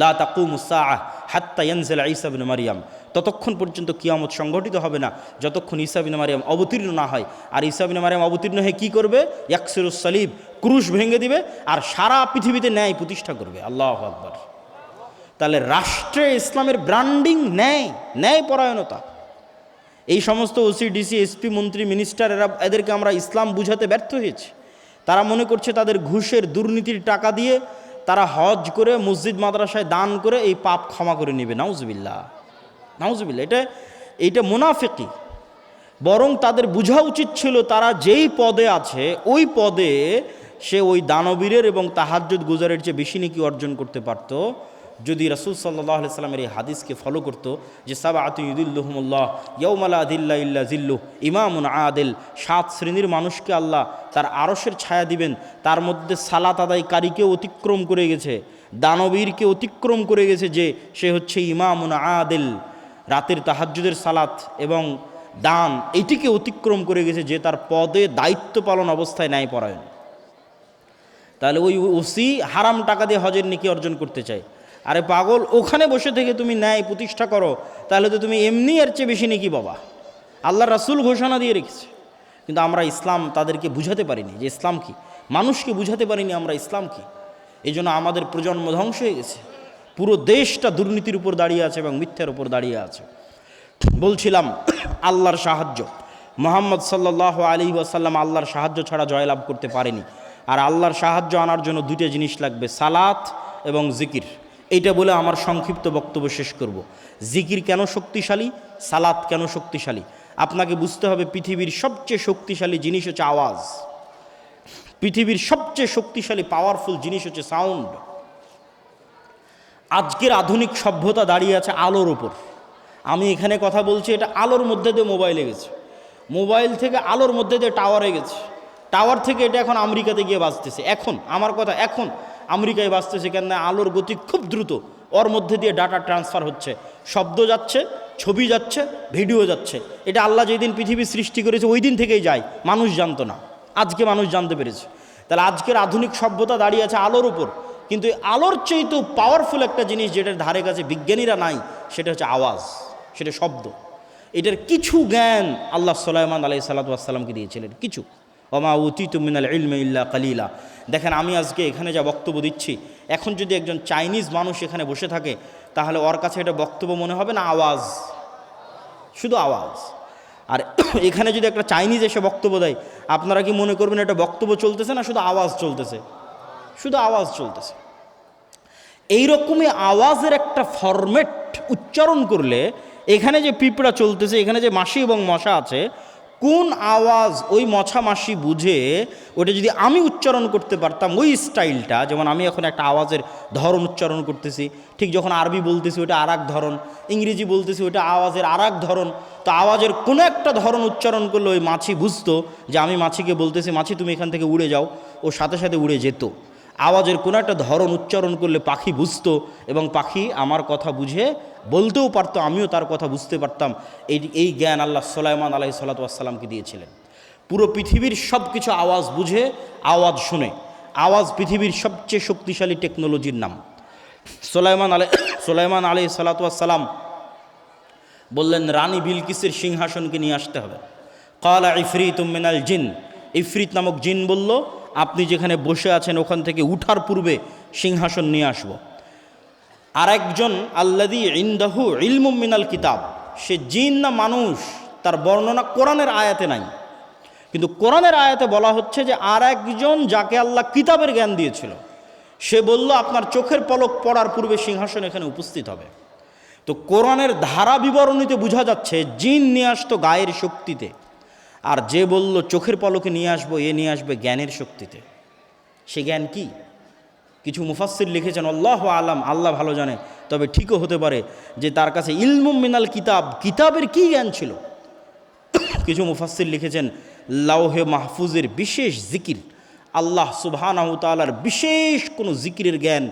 লা তাকুমুস সাআহ হাত্তা ইয়ানজিলা ঈসা ইবনে মারিয়াম। ততক্ষণ পর্যন্ত কিয়ামত সংঘটিত হবে না যতক্ষণ ঈসা ইবনে মারিয়াম অবতীর্ণ না হয়। আর ঈসা ইবনে মারিয়াম অবতীর্ণ হয়ে কী করবে? ইয়াকসিরুস সালিব, ক্রুশ ভেঙে দিবে আর সারা পৃথিবীতে ন্যায় প্রতিষ্ঠা করবে। আল্লাহু আকবার। তাহলে রাষ্ট্রে ইসলামের ব্র্যান্ডিং ন্যায়, ন্যায়পরায়ণতা। এই সমস্ত ওসি ডিসি এসপি মন্ত্রী মিনিস্টার এদেরকে আমরা ইসলাম বুঝাতে ব্যর্থ হয়েছি। তারা মনে করছে তাদের ঘুষের দুর্নীতির টাকা দিয়ে তারা হজ করে মসজিদ মাদ্রাসায় দান করে এই পাপ ক্ষমা করে নেবে। নাউজুবিল্লাহ, নাউজুবিল্লাহ। এইটা মুনাফিকি। বরং তাদের বোঝা উচিত ছিল তারা যেই পদে আছে ওই পদে সে ওই দানবীরের এবং তাহাজ্জুদ গুজারের চেয়ে বেশি নেকি অর্জন করতে পারত যদি রাসূল সাল্লাল্লাহু আলাইহি সাল্লামের এই হাদিসকে ফলো করতো, যে সাবআতু ইউযিল্লুহুমুল্লাহ ইয়াওমা লা যিল্লা ইল্লা যিল্লুহ, ইমামুন আদিল। 7 শ্রেণীর মানুষকে আল্লাহ তার আরশের ছায়া দিবেন। তার মধ্যে সালাত আদায়কারীকে অতিক্রম করে গেছে, দানবীরকে অতিক্রম করে গেছে, যে সে হচ্ছে ইমামুন আদিল। রাতের তাহাজ্জুদের সালাত এবং দান এটিকে অতিক্রম করে গেছে, যে তার পদে দায়িত্ব পালন অবস্থায় ন্যায়পরায়ণ। তাহলে ওই ওসি হারাম টাকা দিয়ে হজের নেকি অর্জন করতে চায়। আরে পাগল, ওখানে বসে থেকে তুমি ন্যায় প্রতিষ্ঠা করো, তাহলে তো তুমি এমনি এর চেয়ে বেশি নেকি বাবা। আল্লাহ রাসূল ঘোষণা দিয়ে রেখেছে। কিন্তু আমরা ইসলাম তাদেরকে বুঝাতে পারিনি যে ইসলাম কি, মানুষকে বুঝাতে পারিনি আমরা ইসলাম কি। এই জন্য আমাদের প্রজন্ম ধ্বংস হয়ে গেছে। পুরো দেশটা দুর্নীতির উপর দাঁড়িয়ে আছে এবং মিথ্যার উপর দাঁড়িয়ে আছে। বলছিলাম আল্লাহর সাহায্য, মুহাম্মদ সাল্লাল্লাহু আলাইহি ওয়াসাল্লাম আল্লাহর সাহায্য ছাড়া জয়লাভ করতে পারেনি। আর আল্লাহর সাহায্য আনার জন্য দুটো জিনিস লাগবে, সালাত এবং জিকির। এইটা বলে আমার সংক্ষিপ্ত বক্তব্য শেষ করব। জিকির কেন শক্তিশালী, সালাত কেন শক্তিশালী? আপনাকে বুঝতে হবে পৃথিবীর সবচেয়ে শক্তিশালী জিনিস হচ্ছে আওয়াজ। পৃথিবীর সবচেয়ে শক্তিশালী পাওয়ারফুল জিনিস হচ্ছে সাউন্ড। আজকের আধুনিক সভ্যতা দাঁড়িয়ে আছে আলোর উপর। আমি এখানে কথা বলছি, এটা আলোর মধ্যে দিয়ে মোবাইলে গেছে। মোবাইল থেকে আলোর মধ্যে দিয়ে টাওয়ারে গেছে, টাওয়ার থেকে এটা এখন আমেরিকাতে গিয়ে বাজতেছে। এখন আমার কথা, এখন আমেরিকায় বাজতেছে, কেন আলোর গতি খুব দ্রুত, ওর মধ্যে দিয়ে ডাটা ট্রান্সফার হচ্ছে, শব্দ যাচ্ছে, ছবি যাচ্ছে, ভিডিও যাচ্ছে। এটা আল্লাহ যেই দিন পৃথিবী সৃষ্টি করেছে ওই দিন থেকেই যায়, মানুষ জানতো না, আজকে মানুষ জানতে পেরেছে। তাহলে আজকের আধুনিক সভ্যতা দাঁড়িয়ে আছে আলোর উপর, কিন্তু এই আলোর চেয়েতেও পাওয়ারফুল একটা জিনিস যেটার ধারে কাছে বিজ্ঞানীরা নাই, সেটা হচ্ছে আওয়াজ, সেটা শব্দ। এটার কিছু জ্ঞান আল্লাহ সুলাইমান আলাইহিস সালাতু ওয়াস সালামকে দিয়েছিলেন, কিছু। ওমা উতিতু মিনাল ইলমি ইল্লা কালিলা। দেখেন আমি আজকে এখানে যা বক্তব্য দিচ্ছি, এখন যদি একজন চাইনিজ মানুষ এখানে বসে থাকে, তাহলে ওর কাছে এটা বক্তব্য মনে হবে না আওয়াজ, শুধু আওয়াজ। আর এখানে যদি একটা চাইনিজ এসে বক্তব্য দেয়, আপনারা কি মনে করবেন এটা বক্তব্য চলতেছে না শুধু আওয়াজ চলতেছে? শুধু আওয়াজ চলতেছে। এইরকমই আওয়াজের একটা ফরম্যাট উচ্চারণ করলে এখানে যে পিঁপড়া চলতেছে, এখানে যে মাছি এবং মশা আছে, কোন আওয়াজ ওই মশা মাছি বুঝে ওটা যদি আমি উচ্চারণ করতে পারতাম ওই স্টাইলটা, যেমন আমি এখন একটা আওয়াজের ধরন উচ্চারণ করতেছি, ঠিক যখন আরবি বলতেছি ওটা আর এক ধরন, ইংরেজি বলতেছি ওটা আওয়াজের আর এক ধরন, তো আওয়াজের কোনো একটা ধরন উচ্চারণ করলে ওই মাছি বুঝতো যে আমি মাছিকে বলতেছি মাছি তুমি এখান থেকে উড়ে যাও, ও সাথে সাথে উড়ে যেত। আওয়াজের কোনো একটা ধরন উচ্চারণ করলে পাখি বুঝতো এবং পাখি আমার কথা বুঝে বলতেও পারতো, আমিও তার কথা বুঝতে পারতাম। এই জ্ঞান আল্লাহ সুলাইমান আলাইহিস সালাতু ওয়াস সালামকে দিয়েছিলেন। পুরো পৃথিবীর সব কিছু আওয়াজ বুঝে, আওয়াজ শুনে। আওয়াজ পৃথিবীর সবচেয়ে শক্তিশালী টেকনোলজির নাম। সুলাইমান আলাইহিস সালাতু ওয়াস সালাম বললেন রানী বিলকিসের সিংহাসনকে নিয়ে আসতে হবে। ক্বালা ইফরিতুম মিনাল জিন, ইফরিত নামক জিন বলল আপনি যেখানে বসে আছেন ওখান থেকে উঠার পূর্বে সিংহাসন নিয়ে আসব। আরেকজন আল্লাযী ইনদাহু ইলমুম মিনাল কিতাব, সে জিন না মানুষ তার বর্ণনা কোরআনের আয়াতে নাই, কিন্তু কোরআনের আয়াতে বলা হচ্ছে যে আর একজন যাকে আল্লাহ কিতাবের জ্ঞান দিয়েছিল, সে বলল আপনার চোখের পলক পড়ার পূর্বে সিংহাসন এখানে উপস্থিত হবে। তো কোরআনের ধারা বিবরণীতে বোঝা যাচ্ছে জিন নিয়ে আসতো গায়ের শক্তিতে, আর যে বলল চোখের পলকে নিয়ে আসবো, এ নিয়ে আসবে জ্ঞানের শক্তিতে। সে জ্ঞান কি? কিছু মুফাসসির লিখেছেন আল্লাহু আলাম, আল্লাহ ভালো জানে, তবে ঠিকও হতে পারে যে তার কাছে ইলমুম মিনাল কিতাব, কিতাবের কি জ্ঞান ছিল। কিছু মুফাসসির লিখেছেন লাউহে মাহফুজের বিশেষ জিকির, আল্লাহ সুবহানাহু তাআলার বিশেষ কোনো জিকিরের জ্ঞান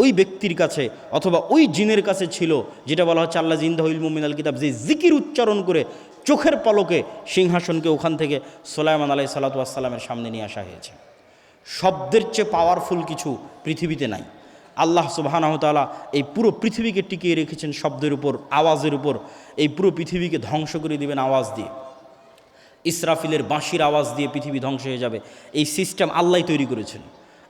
ওই ব্যক্তির কাছে অথবা ওই জিনের কাছে ছিল, যেটা বলা হচ্ছে আল্লাহ ইনদাহু ইলমুম মিনাল কিতাব, যে জিকির উচ্চারণ করে চোখের পলকে সিংহাসনকে ওখান থেকে সুলাইমান আলাইহিস সালাতু ওয়াস সালামের সামনে নিয়ে আসা হয়েছে। শব্দের চেয়ে পাওয়ারফুল কিছু পৃথিবীতে নাই। আল্লাহ সুবহানাহু তাআলা এই পুরো পৃথিবীকে টিকিয়ে রেখেছেন শব্দের উপর, আওয়াজের উপর। এই পুরো পৃথিবীকে ধ্বংস করে দিবেন আওয়াজ দিয়ে। ইসরাফিলের বাঁশির আওয়াজ দিয়ে পৃথিবী ধ্বংস হয়ে যাবে। এই সিস্টেম আল্লাহই তৈরি করেছেন।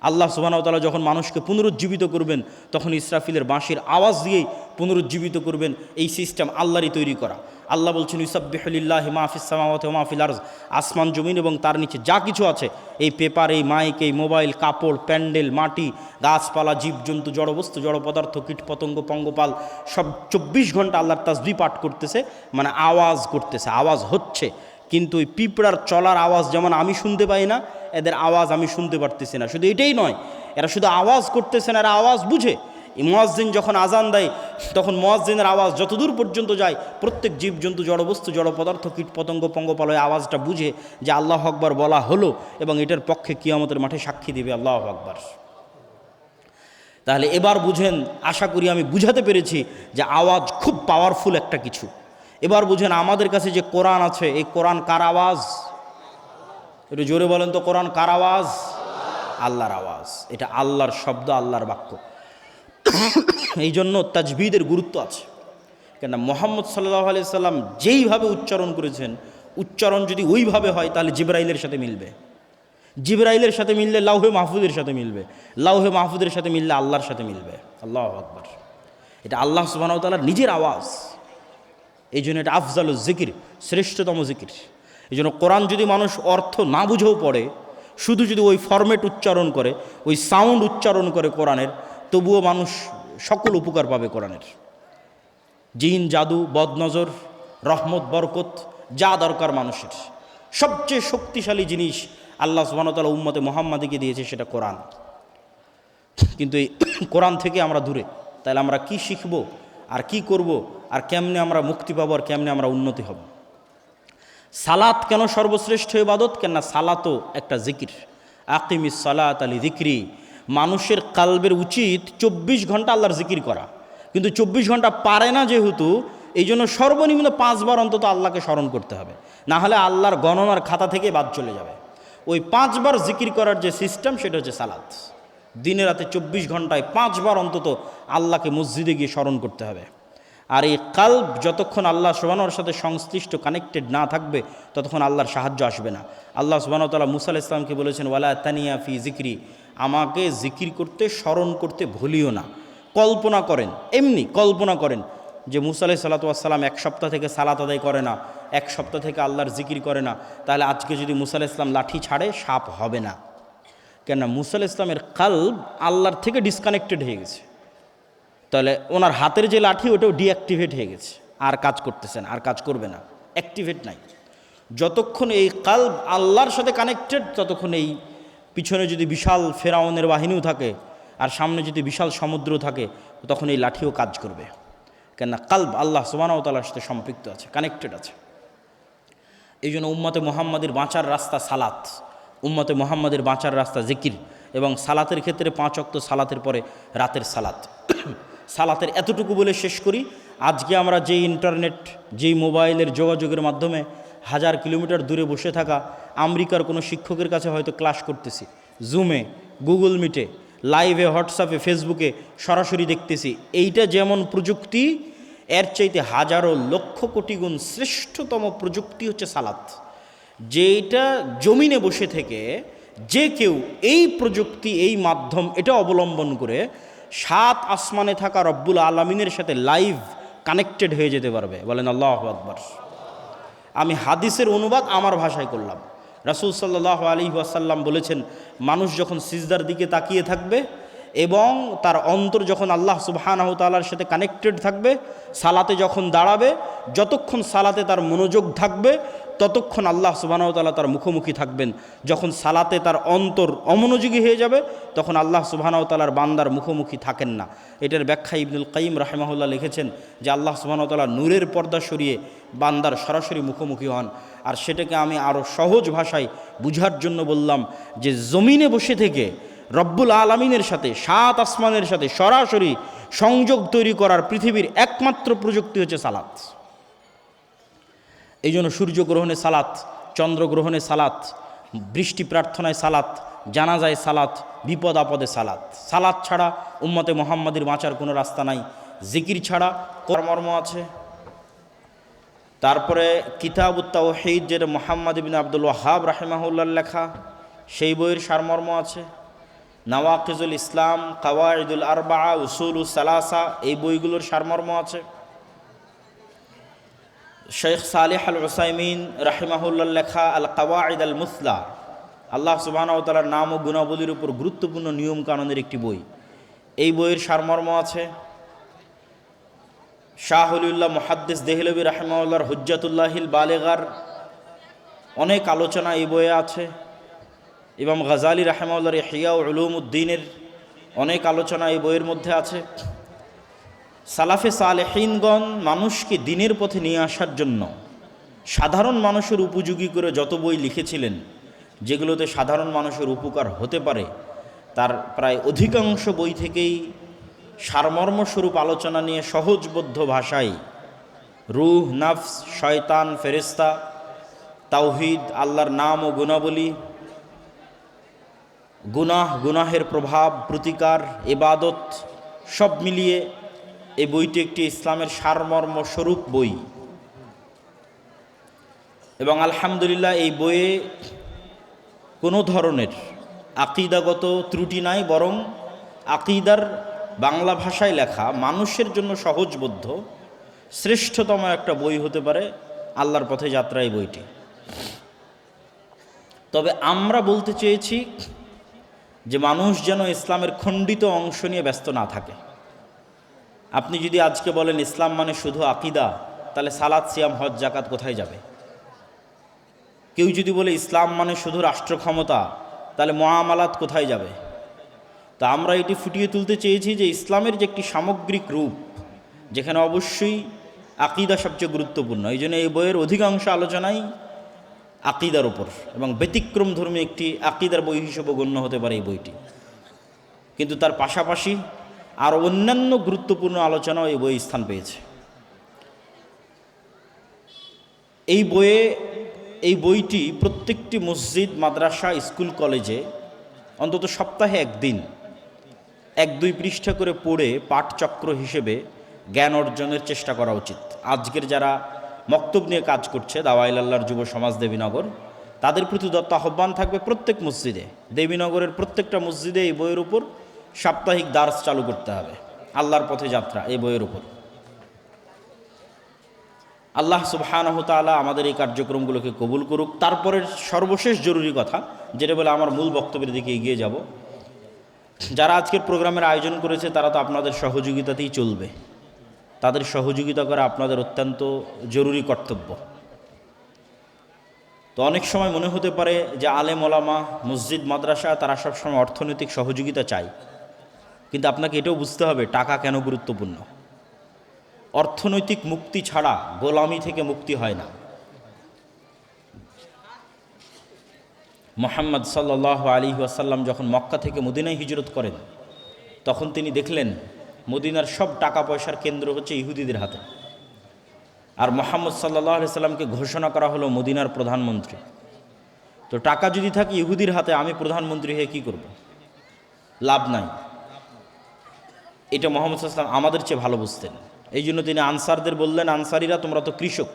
আল্লাহ সুবহানাহু তাআলা যখন মানুষকে পুনরুজ্জীবিত করবেন, তখন ইসরাফিলের বাঁশির আওয়াজ দিয়েই পুনরুজ্জীবিত করবেন। এই সিস্টেম আল্লাহরই তৈরি করা। আল্লাহ বলছেন ইউসাব্বিহু লিল্লাহি মা ফিস সামাওয়াতি ওয়া মা ফিল আরজ, আসমান জমিন এবং তার নিচে যা কিছু আছে, এই পেপার, এই মাইক, এই মোবাইল, কাপড়, প্যান্ডেল, মাটি, গাছপালা, জীবজন্তু, জড়বস্তু, জড় পদার্থ, কীটপতঙ্গ, পঙ্গপাল, সব 24 ঘন্টা আল্লাহর তাসবিহ পাঠ করতেছে, মানে আওয়াজ করতেছে, আওয়াজ হচ্ছে। কিন্তু ওই পিঁপড়ার চলার আওয়াজ যেমন আমি শুনতে পাই না, এদের আওয়াজ আমি শুনতে পারতেছি না। শুধু এটাই নয়, এরা শুধু আওয়াজ করতেছে না, এরা আওয়াজ বুঝে। মুয়াজ্জিন যখন আজান দেয়, তখন মুয়াজ্জিনের আওয়াজ যতদূর পর্যন্ত যায়, প্রত্যেক জীবজন্তু, জড়বস্তু, জড় পদার্থ, কীটপতঙ্গ, পঙ্গপাল ওই আওয়াজটা বুঝে যে আল্লাহু আকবার বলা হলো, এবং এটার পক্ষে কিয়ামতের মাঠে সাক্ষী দেবে আল্লাহু আকবার। তাহলে এবার বুঝেন, আশা করি আমি বুঝাতে পেরেছি যে আওয়াজ খুব পাওয়ারফুল একটা কিছু। এবার বুঝেন আমাদের কাছে যে কোরআন আছে, এই কোরআন কার আওয়াজ? একটু জোরে বলেন তো, কোরআন কার আওয়াজ? আল্লাহর আওয়াজ। এটা আল্লাহর শব্দ, আল্লাহর বাক্য। এই জন্য তাজবিদের গুরুত্ব আছে। কেন মুহাম্মদ সাল্লাল্লাহু আলাইহি সাল্লাম যেইভাবে উচ্চারণ করেছেন, উচ্চারণ যদি ওইভাবে হয় তাহলে জিবরাইলের সাথে মিলবে। জিবরাইলের সাথে মিললে লাউহে মাহফুজের সাথে মিলবে, লাউহে মাহফুজের সাথে মিললে আল্লাহর সাথে মিলবে। আল্লাহু আকবার। এটা আল্লাহ সুবহানাহু ওয়া তাআলার নিজের আওয়াজ। এই জন্য এটা আফজালুজ জিকির, শ্রেষ্ঠতম জিকির। এই জন্য কোরআন যদি মানুষ অর্থ না বুঝেও পড়ে, শুধু যদি ওই ফরম্যাট উচ্চারণ করে, ওই সাউন্ড উচ্চারণ করে কোরআনের, তবুও মানুষ সকল উপকার পাবে কোরআনের। জিন, জাদু, বদনজর, রহমত, বরকত যা দরকার মানুষের, সবচেয়ে শক্তিশালী জিনিস আল্লাহ সুবহানাহু ওয়া তাআলা উম্মতে মুহাম্মাদীকে দিয়েছে, সেটা কোরআন। কিন্তু এই কোরআন থেকে আমরা দূরে। তাহলে আমরা কি শিখব আর কি করব আর কেমনে আমরা মুক্তি পাবো আর কেমনে আমরা উন্নতি হব? সালাত কেন সর্বশ্রেষ্ঠ ইবাদত? কেননা সালাতও একটা জিকির। আকিমিস সালাত আলি জিক্রি। মানুষের কালবের উচিত 24 ঘন্টা আল্লাহর জিকির করা, কিন্তু 24 ঘন্টা পারে না যেহেতু, এই জন্য সর্বনিম্ন 5 বার অন্তত আল্লাহকে স্মরণ করতে হবে, না হলে আল্লাহর গণনার খাতা থেকে বাদ চলে যাবে। ওই 5 বার জিকির করার যে সিস্টেম সেটা হচ্ছে সালাত। দিনে রাতে 24 ঘন্টায় 5 বার অন্তত আল্লাহকে মসজিদে গিয়ে স্মরণ করতে হবে। আর এই কাল্ব যতক্ষণ আল্লাহ সুবহানাহু ওয়ার সাথে সংশ্লিষ্ট কানেক্টেড না থাকবে ততক্ষণ আল্লাহর সাহায্য আসবে না। আল্লাহ সুবহানাহু ওয়া তাআলা মুসা আলাইহিস সালামকে বলেছেন, ওয়ালা তানিয়া ফি জিক্রি, আমাকে জিকির করতে স্মরণ করতে ভুলিও না। কল্পনা করেন, এমনি কল্পনা করেন যে মুসা আলাইহিস সালাতু ওয়াস সালাম 1 সপ্তাহ থেকে সালাত আদায় করে না, 1 সপ্তাহ থেকে আল্লাহর জিকির করে না, তাহলে আজকে যদি মুসা আলাইহিস সালাম লাঠি ছাড়ে সাপ হবে না। কেননা মুসা আলাইহিস সালামের কাল্ব আল্লাহর থেকে ডিসকানেক্টেড হয়ে গেছে, তাহলে ওনার হাতের যে লাঠি ওটাও ডিঅ্যাক্টিভেট হয়ে গেছে, আর কাজ করতেছেন, আর কাজ করবে না, অ্যাক্টিভেট নাই। যতক্ষণ এই কাল্ব আল্লাহর সাথে কানেক্টেড ততক্ষণ এই পিছনে যদি বিশাল ফেরাউনের বাহিনীও থাকে আর সামনে যদি বিশাল সমুদ্র থাকে তখন এই লাঠিও কাজ করবে, কেননা কাল্ব আল্লাহ সুবহানাহু ওয়া তাআলার সাথে সম্পৃক্ত আছে, কানেক্টেড আছে। এই জন্য উম্মতে মুহাম্মাদের বাঁচার রাস্তা সালাত, উম্মতে মুহাম্মাদের বাঁচার রাস্তা জিকির, এবং সালাতের ক্ষেত্রে 5 ওয়াক্ত সালাতের পরে রাতের সালাত। সালাতের এতটুকু বলে শেষ করি। আজকে আমরা যেই ইন্টারনেট, যেই মোবাইলের যোগাযোগের মাধ্যমে 1000 কিলোমিটার দূরে বসে থাকা আমেরিকার কোনো শিক্ষকের কাছে হয়তো ক্লাস করতেছি, জুমে, গুগল মিটে, লাইভে, হোয়াটসঅ্যাপে, ফেসবুকে সরাসরি দেখতেছি, এইটা যেমন প্রযুক্তি, এর চাইতে হাজারো লক্ষ কোটি গুণ শ্রেষ্ঠতম প্রযুক্তি হচ্ছে সালাত। যেটা জমিনে বসে থেকে যে কেউ এই প্রযুক্তি, এই মাধ্যম এটা অবলম্বন করে 7 আসমানে থাকা রব্বুল আলামিনের সাথে লাইভ কানেক্টেড হয়ে যেতে পারবে। বলেন আল্লাহু আকবার। আমি হাদিসের অনুবাদ আমার ভাষায় করলাম। রাসূল সাল্লাল্লাহু আলাইহি ওয়াসাল্লাম বলেছেন, মানুষ যখন সিজদার দিকে তাকিয়ে থাকবে এবং তার অন্তর যখন আল্লাহ সুবহানাহু ওয়া তাআলার সাথে কানেক্টেড থাকবে, সালাতে যখন দাঁড়াবে, যতক্ষণ সালাতে তার মনোযোগ থাকবে ততক্ষণ আল্লাহ সুবহানাহু ওয়া তাআলা তার মুখোমুখি থাকবেন। যখন সালাতে তার অন্তর অমনোযোগী হয়ে যাবে তখন আল্লাহ সুবহানাহু ওয়া তাআলার বান্দার মুখোমুখি থাকেন না। এটার ব্যাখ্যা ইবনুল কাইয়িম রাহিমাহুল্লাহ লিখেছেন যে আল্লাহ সুবহানাহু ওয়া তাআলা নূরের পর্দা সরিয়ে বান্দার সরাসরি মুখোমুখি হন। আর সেটাকে আমি আরও সহজ ভাষায় বুঝার জন্য বললাম যে জমিনে বসে থেকে রব্বুল আলামিনের সাথে, 7 আসমানের সাথে সরাসরি সংযোগ তৈরি করার পৃথিবীর একমাত্র প্রযুক্তি হচ্ছে সালাত। এই জন্য সূর্যগ্রহণে সালাত, চন্দ্রগ্রহণে সালাত, বৃষ্টি প্রার্থনায় সালাত, জানাজায় সালাত, বিপদ আপদে সালাত। সালাত ছাড়া উম্মতে মুহাম্মাদির বাঁচার কোনো রাস্তা নাই। জিকির ছাড়া কর্মর্ম আছে। তারপরে কিতাবুত তাওহীদ, যেটা মুহাম্মদ ইবনে আব্দুল ওয়াহ্হাব রাহিমাহুল্লাহ লেখা, সেই বইয়ের সারমর্ম আছে। নওয়াকিজুল ইসলাম, কাওয়াইদুল আরবাআ, উসুলুস সালাসা, এই বইগুলোর সারমর্ম আছে। শেখ সালেহ আল উসাইমিন রাহিমাহুল্লাহ লেখা আল কাওয়াইদ আল মুসলা, আল্লাহ সুবহানাহু ওয়া তাআলার নাম ও গুণাবলীর উপর গুরুত্বপূর্ণ নিয়ম কানুনের একটি বই, এই বইয়ের সারমর্ম আছে। শাহ ওলিউল্লাহ মুহাদ্দিস দেহলভী রাহিমাহুল্লাহর হুজ্জাতুল্লাহিল বালিগার অনেক আলোচনা এই বইয়ে আছে। ইমাম গাজালি রাহিমাহুল্লাহর ইহইয়া উলুমুদ্দিনের অনেক আলোচনা এই বইয়ের মধ্যে আছে। সালাফে সালেহিনগণ মানুষকে দিনের পথে নিয়ে আসার জন্য সাধারণ মানুষের উপযোগী করে যত বই লিখেছিলেন, যেগুলোতে সাধারণ মানুষের উপকার হতে পারে, তার প্রায় অধিকাংশ বই থেকেই সারমর্মস্বরূপ আলোচনা নিয়ে সহজবোধ্য ভাষায় রূহ, নফস, শয়তান, ফেরেশতা, তাওহীদ, আল্লাহর নাম ও গুণাবলী, গুনাহের প্রভাব, প্রতিকার, ইবাদত, সব মিলিয়ে এই বইটি একটি ইসলামের সারমর্ম স্বরূপ বই। এবং আলহামদুলিল্লাহ এই বইয়ে কোনো ধরনের আকিদাগত ত্রুটি নাই, বরং আকিদার বাংলা ভাষায় লেখা, মানুষের জন্য সহজবোধ্য শ্রেষ্ঠতম একটা বই হতে পারে আল্লাহর পথে যাত্রা এই বইটি। তবে আমরা বলতে চেয়েছি যে মানুষ যেন ইসলামের খণ্ডিত অংশ নিয়ে ব্যস্ত না থাকে। আপনি যদি আজকে বলেন ইসলাম মানে শুধু আকিদা, তাহলে সালাত, সিয়াম, হজ, জাকাত কোথায় যাবে? কেউ যদি বলে ইসলাম মানে শুধু রাষ্ট্র ক্ষমতা, তাহলে মুআমালাত কোথায় যাবে? তা আমরা এটি ফুটিয়ে তুলতে চেয়েছি যে ইসলামের যে একটি সামগ্রিক রূপ, যেখানে অবশ্যই আকিদা সবচেয়ে গুরুত্বপূর্ণ। এই জন্য এই বইয়ের অধিকাংশ আলোচনাই আকিদার উপর, এবং ব্যতিক্রমধর্মী একটি আকিদার বই হিসেবে গণ্য হতে পারে এই বইটি। কিন্তু তার পাশাপাশি আর অন্যান্য গুরুত্বপূর্ণ আলোচনাও এই বই স্থান পেয়েছে। এই বইটি প্রত্যেকটি মসজিদ, মাদ্রাসা, স্কুল, কলেজে অন্তত সপ্তাহে একদিন 1-2 পৃষ্ঠা করে পড়ে পাঠচক্র হিসেবে জ্ঞান অর্জনের চেষ্টা করা উচিত। আজকের যারা মক্তব নিয়ে কাজ করছে, দাওয়াইল আল্লাহর যুব সমাজ দেবীনগর, তাদের প্রতি দত্ত আহ্বান থাকবে প্রত্যেক মসজিদে, দেবীনগরের প্রত্যেকটা মসজিদে এই বইয়ের উপর সাপ্তাহিক দার্স চালু করতে হবে। আল্লাহর পথে যাত্রা এই বইয়ের উপর। আল্লাহ সুবহানাহু তাআলা আমাদের এই কার্যক্রমগুলোকে কবুল করুক। তারপরে সর্বশেষ জরুরি কথা, যেটা বলে আমার মূল বক্তব্যের দিকে এগিয়ে যাব, যারা আজকের প্রোগ্রামের আয়োজন করেছে তারা তো আপনাদের সহযোগিতাতেই চলবে। তাদের সহযোগিতা করা আপনাদের অত্যন্ত জরুরি কর্তব্য। তো অনেক সময় মনে হতে পারে যে আলেম ওলামা, মসজিদ, মাদ্রাসা তারা সবসময় অর্থনৈতিক সহযোগিতা চায়, কিন্তু আপনাকে এটাও বুঝতে হবে টাকা কেন গুরুত্বপূর্ণ। অর্থনৈতিক মুক্তি ছাড়া গোলামি থেকে মুক্তি হয় না। মুহাম্মদ সাল্লাল্লাহু আলাইহি ওয়াসাল্লাম যখন মক্কা থেকে মদিনায় হিজরত করেন, তখন তিনি দেখলেন মদিনার সব টাকা পয়সার কেন্দ্র হচ্ছে ইহুদিদের হাতে। আর মুহাম্মদ সাল্লাল্লাহু আলাইহি সাল্লামকে ঘোষণা করা হলো মদিনার প্রধানমন্ত্রী। তো টাকা যদি থাকে ইহুদির হাতে, আমি প্রধানমন্ত্রী হয়ে কি করব? লাভ নাই। এটা মুহাম্মদ সাল্লাল্লাহু আলাইহি ওয়াসাল্লাম আমাদের চেয়ে ভালো বুঝতেন। এই জন্য তিনি আনসারদের বললেন, আনসারিরা তোমরা তো কৃষক,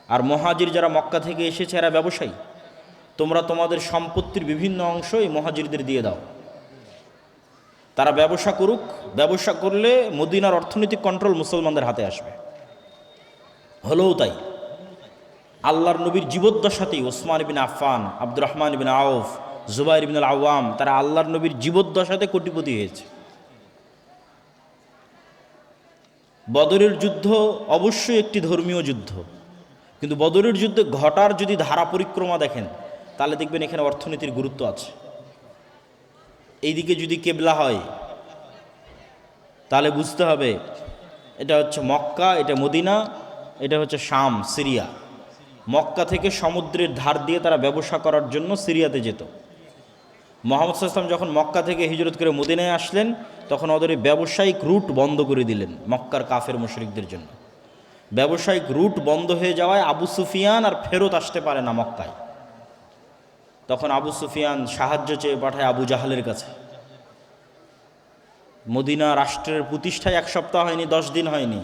আর মুহাজির যারা মক্কা থেকে এসেছে এরা ব্যবসায়ী, তোমরা তোমাদের সম্পত্তির বিভিন্ন অংশ এই মুহাজিরদের দিয়ে দাও, তারা ব্যবসা করুক। ব্যবসা করলে মদিনার অর্থনৈতিক কন্ট্রোল মুসলমানদের হাতে আসবে। হলেও তাই। আল্লাহর নবীর জীবদ্দশাতেই ওসমান ইবনে আফফান, আব্দুর রহমান ইবনে আউফ, জুবাইর ইবনে আল আওয়াম, তারা আল্লাহর নবীর জীবদ্দশাতে কোটিপতি হয়েছে। বদরের যুদ্ধ অবশ্যই একটি ধর্মীয় যুদ্ধ, কিন্তু বদরের যুদ্ধে ঘটার যদি ধারা পরিক্রমা দেখেন, তাহলে দেখবেন এখানে অর্থনীতির গুরুত্ব আছে। এইদিকে যদি কেবলা হয়, তাহলে বুঝতে হবে এটা হচ্ছে মক্কা, এটা মদিনা, এটা হচ্ছে শাম, সিরিয়া। মক্কা থেকে সমুদ্রের ধার দিয়ে তারা ব্যবসা করার জন্য সিরিয়াতে যেত। মুহাম্মদ সাল্লাল্লাহু আলাইহি ওয়াসাল্লাম যখন মক্কা থেকে হিজরত করে মদিনায় আসলেন, তখন ওদের ব্যবসায়িক রুট বন্ধ করে দিলেন মক্কার কাফের মুশরিকদের জন্য। ব্যবসায়িক রুট বন্ধ হয়ে যাওয়ায় আবু সুফিয়ান আর ফেরত আসতে পারে না মক্কায়। তখন আবু সুফিয়ান সাহায্য চেয়ে পাঠায় আবু জাহালের কাছে। মদিনা রাষ্ট্রের প্রতিষ্ঠায় 1 সপ্তাহ হয়নি, 10 দিন হয়নি,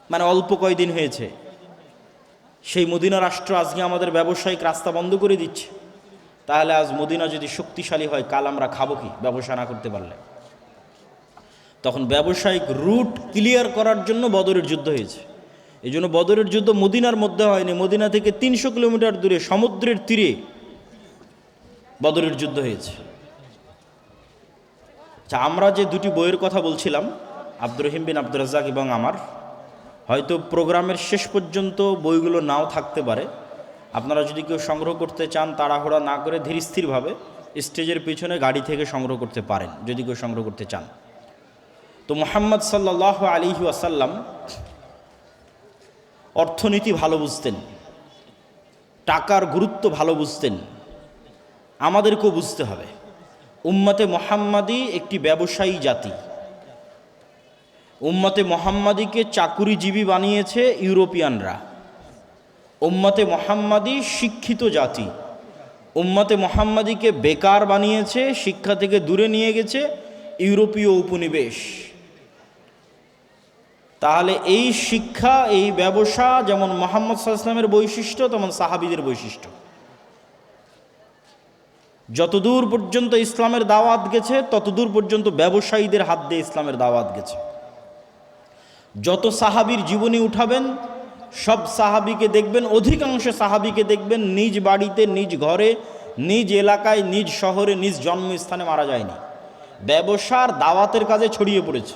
মানে অল্প কয়দিন হয়েছে। সেই মদিনা রাষ্ট্র আজকে আমাদের ব্যবসায়িক রাস্তা বন্ধ করে দিচ্ছে। তাহলে আজ মদিনা যদি শক্তিশালী হয়, কাল আমরা খাবো কি ব্যবসা না করতে পারলে? তখন ব্যবসায়িক রুট ক্লিয়ার করার জন্য বদরের যুদ্ধ হয়েছে। এই জন্য বদরের যুদ্ধ মদিনার মধ্যে হয়নি, মদিনা থেকে 300 কিলোমিটার দূরে সমুদ্রের তীরে বদরের যুদ্ধ হয়েছে। আচ্ছা, আমরা যে দুটি বইয়ের কথা বলছিলাম, আব্দুর রহিম বিন আব্দুর রাজ্জাক এবং আমার, হয়তো প্রোগ্রামের শেষ পর্যন্ত বইগুলো নাও থাকতে পারে। আপনারা যদি কেউ সংগ্রহ করতে চান, তাড়াহুড়া না করে ধীরস্থিরভাবে স্টেজের পিছনে গাড়ি থেকে সংগ্রহ করতে পারেন, যদি কেউ সংগ্রহ করতে চান। তো মুহাম্মদ সাল্লাল্লাহু আলাইহি ওয়াসাল্লাম অর্থনীতি ভালো বুঝতেন, টাকার গুরুত্ব ভালো বুঝতেন। আমাদেরকেও বুঝতে হবে। উম্মতে মুহাম্মাদি একটি ব্যবসায়ী জাতি। উম্মতে মুহাম্মাদিকে চাকুরিজীবী বানিয়েছে ইউরোপিয়ানরা। উম্মতে মুহাম্মাদি শিক্ষিত জাতি। উম্মতে মুহাম্মাদিকে বেকার বানিয়েছে, শিক্ষা থেকে দূরে নিয়ে গেছে ইউরোপীয় উপনিবেশ। তাহলে এই শিক্ষা, এই ব্যবসা যেমন মুহাম্মদ সাল্লাল্লাহু আলাইহি ওয়াসাল্লামের বৈশিষ্ট্য, তেমন সাহাবীদের বৈশিষ্ট্য। যতদূর পর্যন্ত ইসলামের দাওয়াত গেছে, ততদূর পর্যন্ত ব্যবসায়ীদের হাত দিয়ে ইসলামের দাওয়াত গেছে। যত সাহাবীর জীবনী উঠাবেন, সব সাহাবীকে দেখবেন, অধিকাংশ সাহাবীকে দেখবেন নিজ বাড়িতে, নিজ ঘরে, নিজ এলাকায়, নিজ শহরে, নিজ জন্মস্থানে মারা যায়নি। ব্যবসার দাওয়াতের কাজে ছড়িয়ে পড়েছে,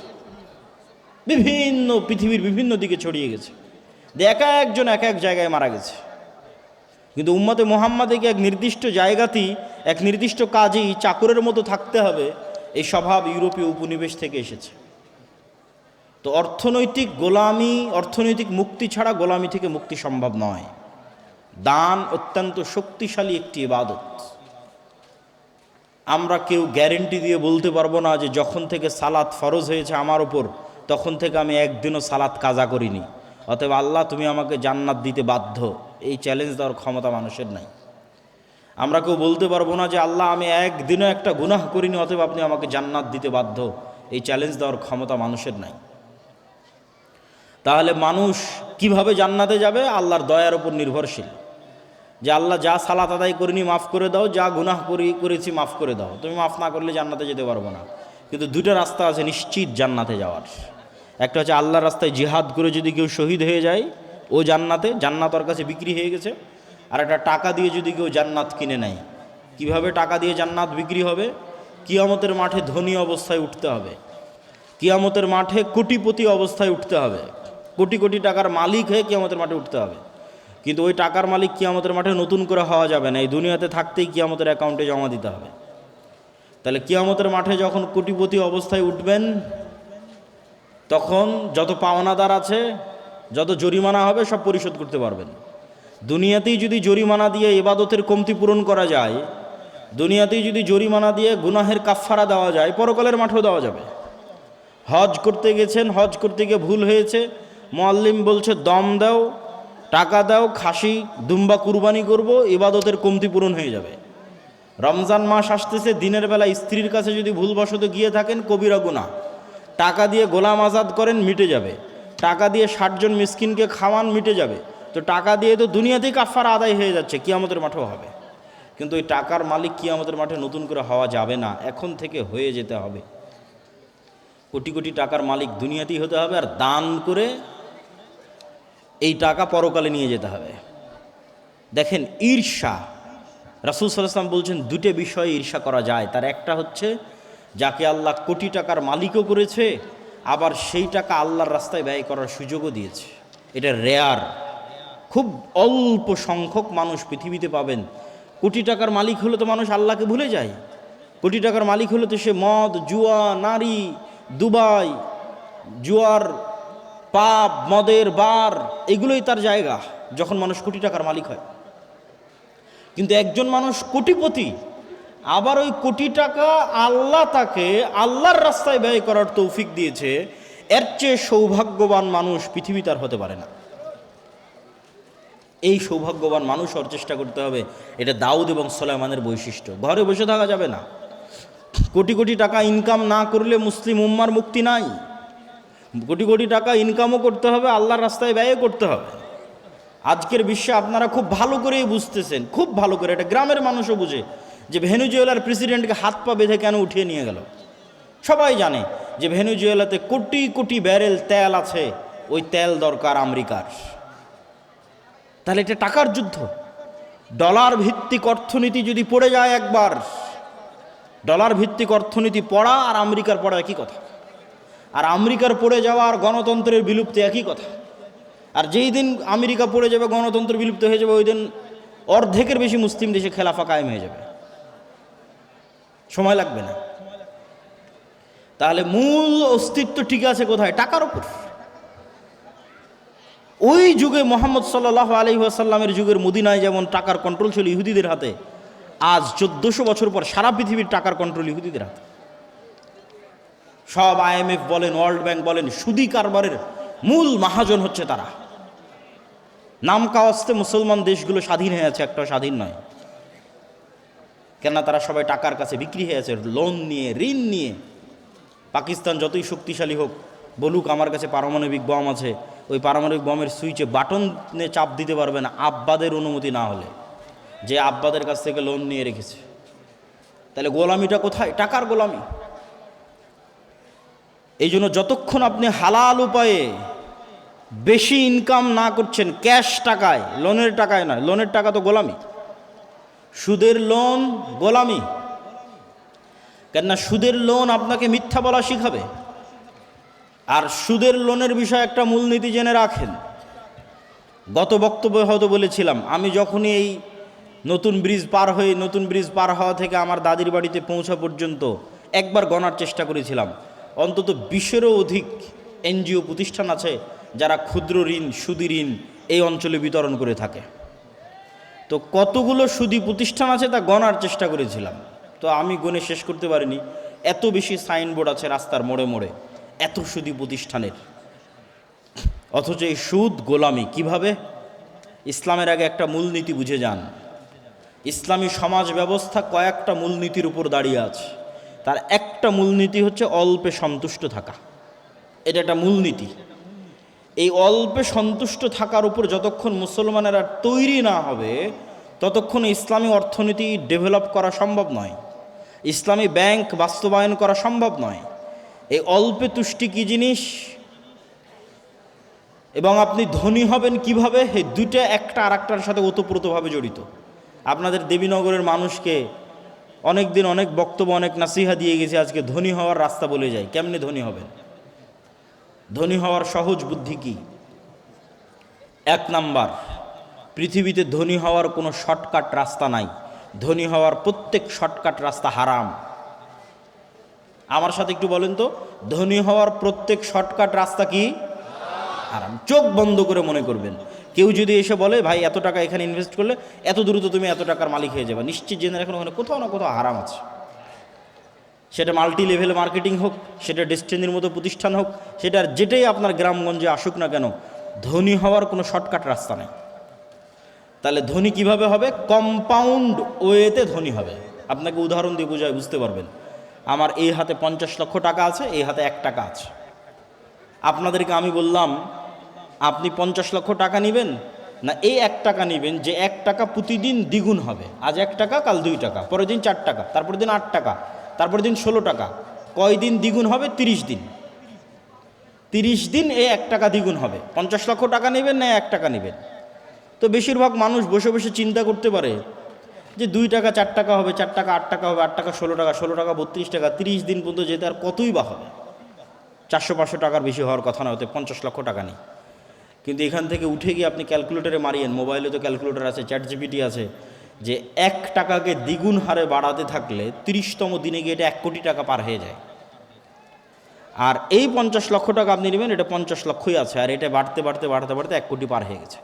বিভিন্ন পৃথিবীর বিভিন্ন দিকে ছড়িয়ে গেছে। এক একজন এক এক জায়গায় মারা গেছে। কিন্তু উম্মতে মুহাম্মাদিকে এক নির্দিষ্ট জায়গাতেই, এক নির্দিষ্ট কাজেই চাকরের মতো থাকতে হবে, এই স্বভাব ইউরোপীয় উপনিবেশ থেকে এসেছে। তো অর্থনৈতিক গোলামি, অর্থনৈতিক মুক্তি ছাড়া গোলামি থেকে মুক্তি সম্ভব নয়। দান অত্যন্ত শক্তিশালী একটি ইবাদত। আমরা কেউ গ্যারেন্টি দিয়ে বলতে পারবো না যে যখন থেকে সালাত ফরজ হয়েছে আমার ওপর তখন থেকে আমি একদিনও সালাত কাজা করিনি, অতএব আল্লাহ তুমি আমাকে জান্নাত দিতে বাধ্য। এই চ্যালেঞ্জ দেওয়ার ক্ষমতা মানুষের নাই। আমরা কেউ বলতে পারবো না যে আল্লাহ আমি একদিনও একটা গুনাহ করিনি, অতএব আপনি আমাকে জান্নাত দিতে বাধ্য। এই চ্যালেঞ্জ দেওয়ার ক্ষমতা মানুষের নাই। তাহলে মানুষ কিভাবে জান্নাতে যাবে? আল্লাহর দয়ার উপর নির্ভরশীল, যে আল্লাহ যা সালাত আদায় করিনি মাফ করে দাও, যা গুনাহ করেছি মাফ করে দাও। তুমি মাফ না করলে জান্নাতে যেতে পারবো না। কিন্তু দুটো রাস্তা আছে নিশ্চিত জান্নাতে যাওয়ার। একটা হচ্ছে আল্লাহর রাস্তায় জিহাদ করে যদি কেউ শহীদ হয়ে যায় ও জান্নাতে, জান্নাত ওর কাছে বিক্রি হয়ে গেছে। আর একটা টাকা দিয়ে যদি কেউ জান্নাত কিনে নেয়। কিভাবে টাকা দিয়ে জান্নাত বিক্রি হবে? কিয়ামতের মাঠে ধনী অবস্থায় উঠতে হবে, কিয়ামতের মাঠে কোটিপতি অবস্থায় উঠতে হবে, কোটি কোটি টাকার মালিক হয়ে কিয়ামতের মাঠে উঠতে হবে। কিন্তু ওই টাকার মালিক কিয়ামতের মাঠে নতুন করে হওয়া যাবে না, এই দুনিয়াতে থাকতেই কিয়ামতের অ্যাকাউন্টে জমা দিতে হবে। তাহলে কিয়ামতের মাঠে যখন কোটিপতি অবস্থায় উঠবেন তখন যত পাওনাদার আছে, যত জরিমানা হবে সব পরিশোধ করতে পারবেন। দুনিয়াতেই যদি জরিমানা দিয়ে ইবাদতের কমতি পূরণ করা যায়, দুনিয়াতেই যদি জরিমানা দিয়ে গুনাহের কাফফারা দেওয়া যায়, পরকালের মাঠেও দেওয়া যাবে। হজ করতে গেছেন, হজ করতে গিয়ে ভুল হয়েছে, মুআল্লিম বলছে দম দাও, টাকা দাও, খাসি দুম্বা কুরবানি করব, ইবাদতের কমতি পূরণ হয়ে যাবে। রমজান মাস আসতেছে, দিনের বেলা স্ত্রীর কাছে যদি ভুলবশত গিয়ে থাকেন কবিরা গুনাহ, টাকা দিয়ে গোলাম আজাদ করেন মিটে যাবে, টাকা দিয়ে 60 জন মিসকিনকে খাওয়ান মিটে যাবে। তো টাকা দিয়ে তো দুনিয়াতেই কাফারা আদায় হয়ে যাচ্ছে, কিয়ামতের মাঠেও হবে। কিন্তু ওই টাকার মালিক কিয়ামতের মাঠে নতুন করে হওয়া যাবে না, এখন থেকে হয়ে যেতে হবে। কোটি কোটি টাকার মালিক দুনিয়াতেই হতে হবে, আর দান করে এই টাকা পরকালে নিয়ে যেতে হবে। দেখেন ঈর্ষা, রাসূল সাল্লাল্লাহু আলাইহি ওয়াসাল্লাম বলছেন দুটো বিষয়ে ঈর্ষা করা যায়। তার একটা হচ্ছে যাকে আল্লাহ কোটি টাকার মালিকও করেছে, আবার সেই টাকা আল্লাহর রাস্তায় ব্যয় করার সুযোগও দিয়েছে। এটা রেয়ার, খুব অল্প সংখ্যক মানুষ পৃথিবীতে পাবেন। কোটি টাকার মালিক হলে তো মানুষ আল্লাহকে ভুলে যায়। কোটি টাকার মালিক হলে তো সে মদ, জুয়া, নারী, দুবাই, জুয়ার পাপ, মদের বার, এগুলোই তার জায়গা যখন মানুষ কোটি টাকার মালিক হয়। কিন্তু একজন মানুষ কোটিপতি, আবার ওই কোটি টাকা আল্লাহ তাকে আল্লাহর রাস্তায় ব্যয় করার তৌফিক দিয়েছে, এর চেয়ে সৌভাগ্যবান মানুষ পৃথিবীতে আর হতে পারে না। এই সৌভাগ্যবান মানুষ হওয়ার চেষ্টা করতে হবে। এটা দাউদ এবং সুলাইমানের বৈশিষ্ট্য। ঘরে বসে থাকা যাবে না। কোটি কোটি টাকা ইনকাম না করলে মুসলিম উম্মার মুক্তি নাই। কোটি কোটি টাকা ইনকামও করতে হবে, আল্লাহর রাস্তায় ব্যয় করতে হবে। আজকের বিশ্বে আপনারা খুব ভালো করেই বুঝতেছেন, খুব ভালো করে, এটা গ্রামের মানুষও বুঝে, যে ভেনেজুয়েলার প্রেসিডেন্টকে হাত পা বেঁধে কেন উঠিয়ে নিয়ে গেল। সবাই জানে যে ভেনেজুয়েলাতে কোটি কোটি ব্যারেল তেল আছে, ওই তেল দরকার আমেরিকার। তাহলে এটা টাকার যুদ্ধ। ডলার ভিত্তিক অর্থনীতি যদি পড়ে যায় একবার, ডলার ভিত্তিক অর্থনীতি পড়া আর আমেরিকার পড়া একই কথা। আর আমেরিকার পড়ে যাওয়া আর গণতন্ত্রের বিলুপ্তি একই কথা। আর যেই দিন আমেরিকা পড়ে যাবে, গণতন্ত্র বিলুপ্ত হয়ে যাবে, ওই দিন অর্ধেকের বেশি মুসলিম দেশে খেলাফা কায়েম হয়ে যাবে। সময় লাগবে না। তাহলে মূল অস্তিত্ব ঠিক আছে কোথায়? টাকার উপর। ওই যুগে মুহাম্মদ সাল্লাল্লাহু আলাইহি ওয়াসাল্লামের যুগের মদিনায় যেমন টাকার কন্ট্রোল ছিল ইহুদিদের হাতে, আজ 1400 বছর পর সারা পৃথিবীর টাকার কন্ট্রোল ইহুদিদের হাতে। সব IMF বলেন, ওয়ার্ল্ড ব্যাংক বলেন, সুদি কারবারের মূল মহাজন হচ্ছে তারা। নাম কাওয়াস্তে মুসলমান দেশগুলো স্বাধীন হয়ে আছে, একটা স্বাধীন নয়। কেননা তারা সবাই টাকার কাছে বিক্রি হয়ে আছে, লোন নিয়ে, ঋণ নিয়ে। পাকিস্তান যতই শক্তিশালী হোক, বলুক আমার কাছে পারমাণবিক বম আছে, ওই পারমাণবিক বমের সুইচে বাটনে চাপ দিতে পারবে না আব্বাদের অনুমতি না হলে, যে আব্বাদের কাছ থেকে লোন নিয়ে রেখেছে। তাহলে গোলামিটা কোথায়? টাকার গোলামি। এই জন্য যতক্ষণ আপনি হালাল উপায়ে বেশি ইনকাম না করছেন, ক্যাশ টাকায়, লোনের টাকায় নয়, লোনের টাকা তো গোলামি। সুদের লোন গোলামি। কেননা সুদের লোন আপনাকে মিথ্যা বলা শিখাবে। আর সুদের লোনের বিষয়ে একটা মূলনীতি জেনে রাখেন। গত বক্তব্যে হয়তো বলেছিলাম, আমি যখনই এই নতুন ব্রিজ পার হওয়া থেকে আমার দাদির বাড়িতে পৌঁছা পর্যন্ত একবার গণার চেষ্টা করেছিলাম, অন্তত 20-এরও অধিক NGO প্রতিষ্ঠান আছে যারা ক্ষুদ্র ঋণ, সুদি ঋণ এই অঞ্চলে বিতরণ করে থাকে। তো কতগুলো সুদী প্রতিষ্ঠান আছে তা গণার চেষ্টা করেছিলাম, তো আমি গণে শেষ করতে পারিনি। এত বেশি সাইনবোর্ড আছে রাস্তার মোড়ে মোড়ে এত সুদী প্রতিষ্ঠানের, অথচ এই সুদ গোলামি। কিভাবে? ইসলামের আগে একটা মূলনীতি বুঝে যান। ইসলামী সমাজ ব্যবস্থা কয়েকটা মূলনীতির উপর দাঁড়িয়ে আছে। তার একটা মূলনীতি হচ্ছে অল্পে সন্তুষ্ট থাকা। এটা একটা মূলনীতি। এই অল্পে সন্তুষ্ট থাকার উপর যতক্ষণ মুসলমানেরা তৈরি না হবে ততক্ষণ ইসলামী অর্থনীতি ডেভেলপ করা সম্ভব নয়, ইসলামী ব্যাংক বাস্তবায়ন করা সম্ভব নয়। এই অল্পে তুষ্টি কী জিনিস এবং আপনি ধনী হবেন কিভাবে, এই দুইটা একটা আর একটার সাথে ওতপ্রোতভাবে জড়িত। আপনাদের দেবীনগরের মানুষকে অনেক দিন অনেক বক্তব্য অনেক নাসিহা দিয়ে গেছে, আজকে ধনী হওয়ার রাস্তা বলে যায়। কেমনে ধনী হবেন? ধনী হওয়ার সহজ বুদ্ধি কি? এক নাম্বার, পৃথিবীতে ধনী হওয়ার কোনো শর্টকাট রাস্তা নাই। ধনী হওয়ার প্রত্যেক শর্টকাট রাস্তা হারাম। আমার সাথে একটু বলেন তো, ধনী হওয়ার প্রত্যেক শর্টকাট রাস্তা কি? হারাম। চোখ বন্ধ করে মনে করবেন। কেউ যদি এসে বলে ভাই এত টাকা এখানে ইনভেস্ট করলে এত দ্রুত তুমি এত টাকার মালিক হয়ে যাবে, নিশ্চিত জেনে রাখুন ওখানে কোথাও না কোথাও হারাম আছে। সেটা মাল্টি লেভেল মার্কেটিং হোক, সেটা ডেস্টিনির মতো প্রতিষ্ঠান হোক, সেটার যেটাই আপনার গ্রামগঞ্জে আসুক না কেন, ধনী হওয়ার কোনো শর্টকাট রাস্তা নেই। তাহলে ধনী কিভাবে হবে? কম্পাউন্ড ওয়েতে ধনী হবে। আপনাকে উদাহরণ দিয়ে বুঝতে পারবেন। আমার এই হাতে 50 লক্ষ টাকা আছে, এই হাতে 1 টাকা আছে। আপনাদেরকে আমি বললাম আপনি 50 লক্ষ টাকা নেবেন না এই 1 টাকা নেবেন, যে 1 টাকা প্রতিদিন দ্বিগুণ হবে। আজ 1 টাকা, কাল 2 টাকা, পরের দিন 4 টাকা, তারপরের দিন 8 টাকা, তারপরের দিন 16 টাকা। কয়দিন দ্বিগুণ হবে? 30 দিন। 30 দিন এই 1 টাকা দ্বিগুণ হবে। 50 লক্ষ টাকা নেবেন না 1 টাকা নেবেন? তো বেশিরভাগ মানুষ বসে বসে চিন্তা করতে পারে যে 2 টাকা 4 টাকা হবে, 4 টাকা 8 টাকা হবে, 8 টাকা 16 টাকা, 16 টাকা 32 টাকা, 30 দিন পর্যন্ত যেতে আর কতই বা হবে? 400-500 টাকার বেশি হওয়ার কথা না, হতে 50 লক্ষ টাকা নেই। কিন্তু এখান থেকে উঠে গিয়ে আপনি ক্যালকুলেটরে মারিয়েন, মোবাইলে তো ক্যালকুলেটর আছে, চ্যাট জিপিটি আছে, যে 1 টাকাকে দ্বিগুণ হারে বাড়াতে থাকলে 30তম দিনে গিয়ে এটা 1 কোটি টাকা পার হয়ে যায়। আর এই 50 লক্ষ টাকা আপনি নেবেন, এটা 50 লক্ষই আছে, আর এটা বাড়তে বাড়তে বাড়তে বাড়তে 1 কোটি পার হয়ে গেছে।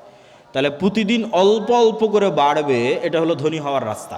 তাহলে প্রতিদিন অল্প অল্প করে বাড়বে, এটা হলো ধনী হওয়ার রাস্তা।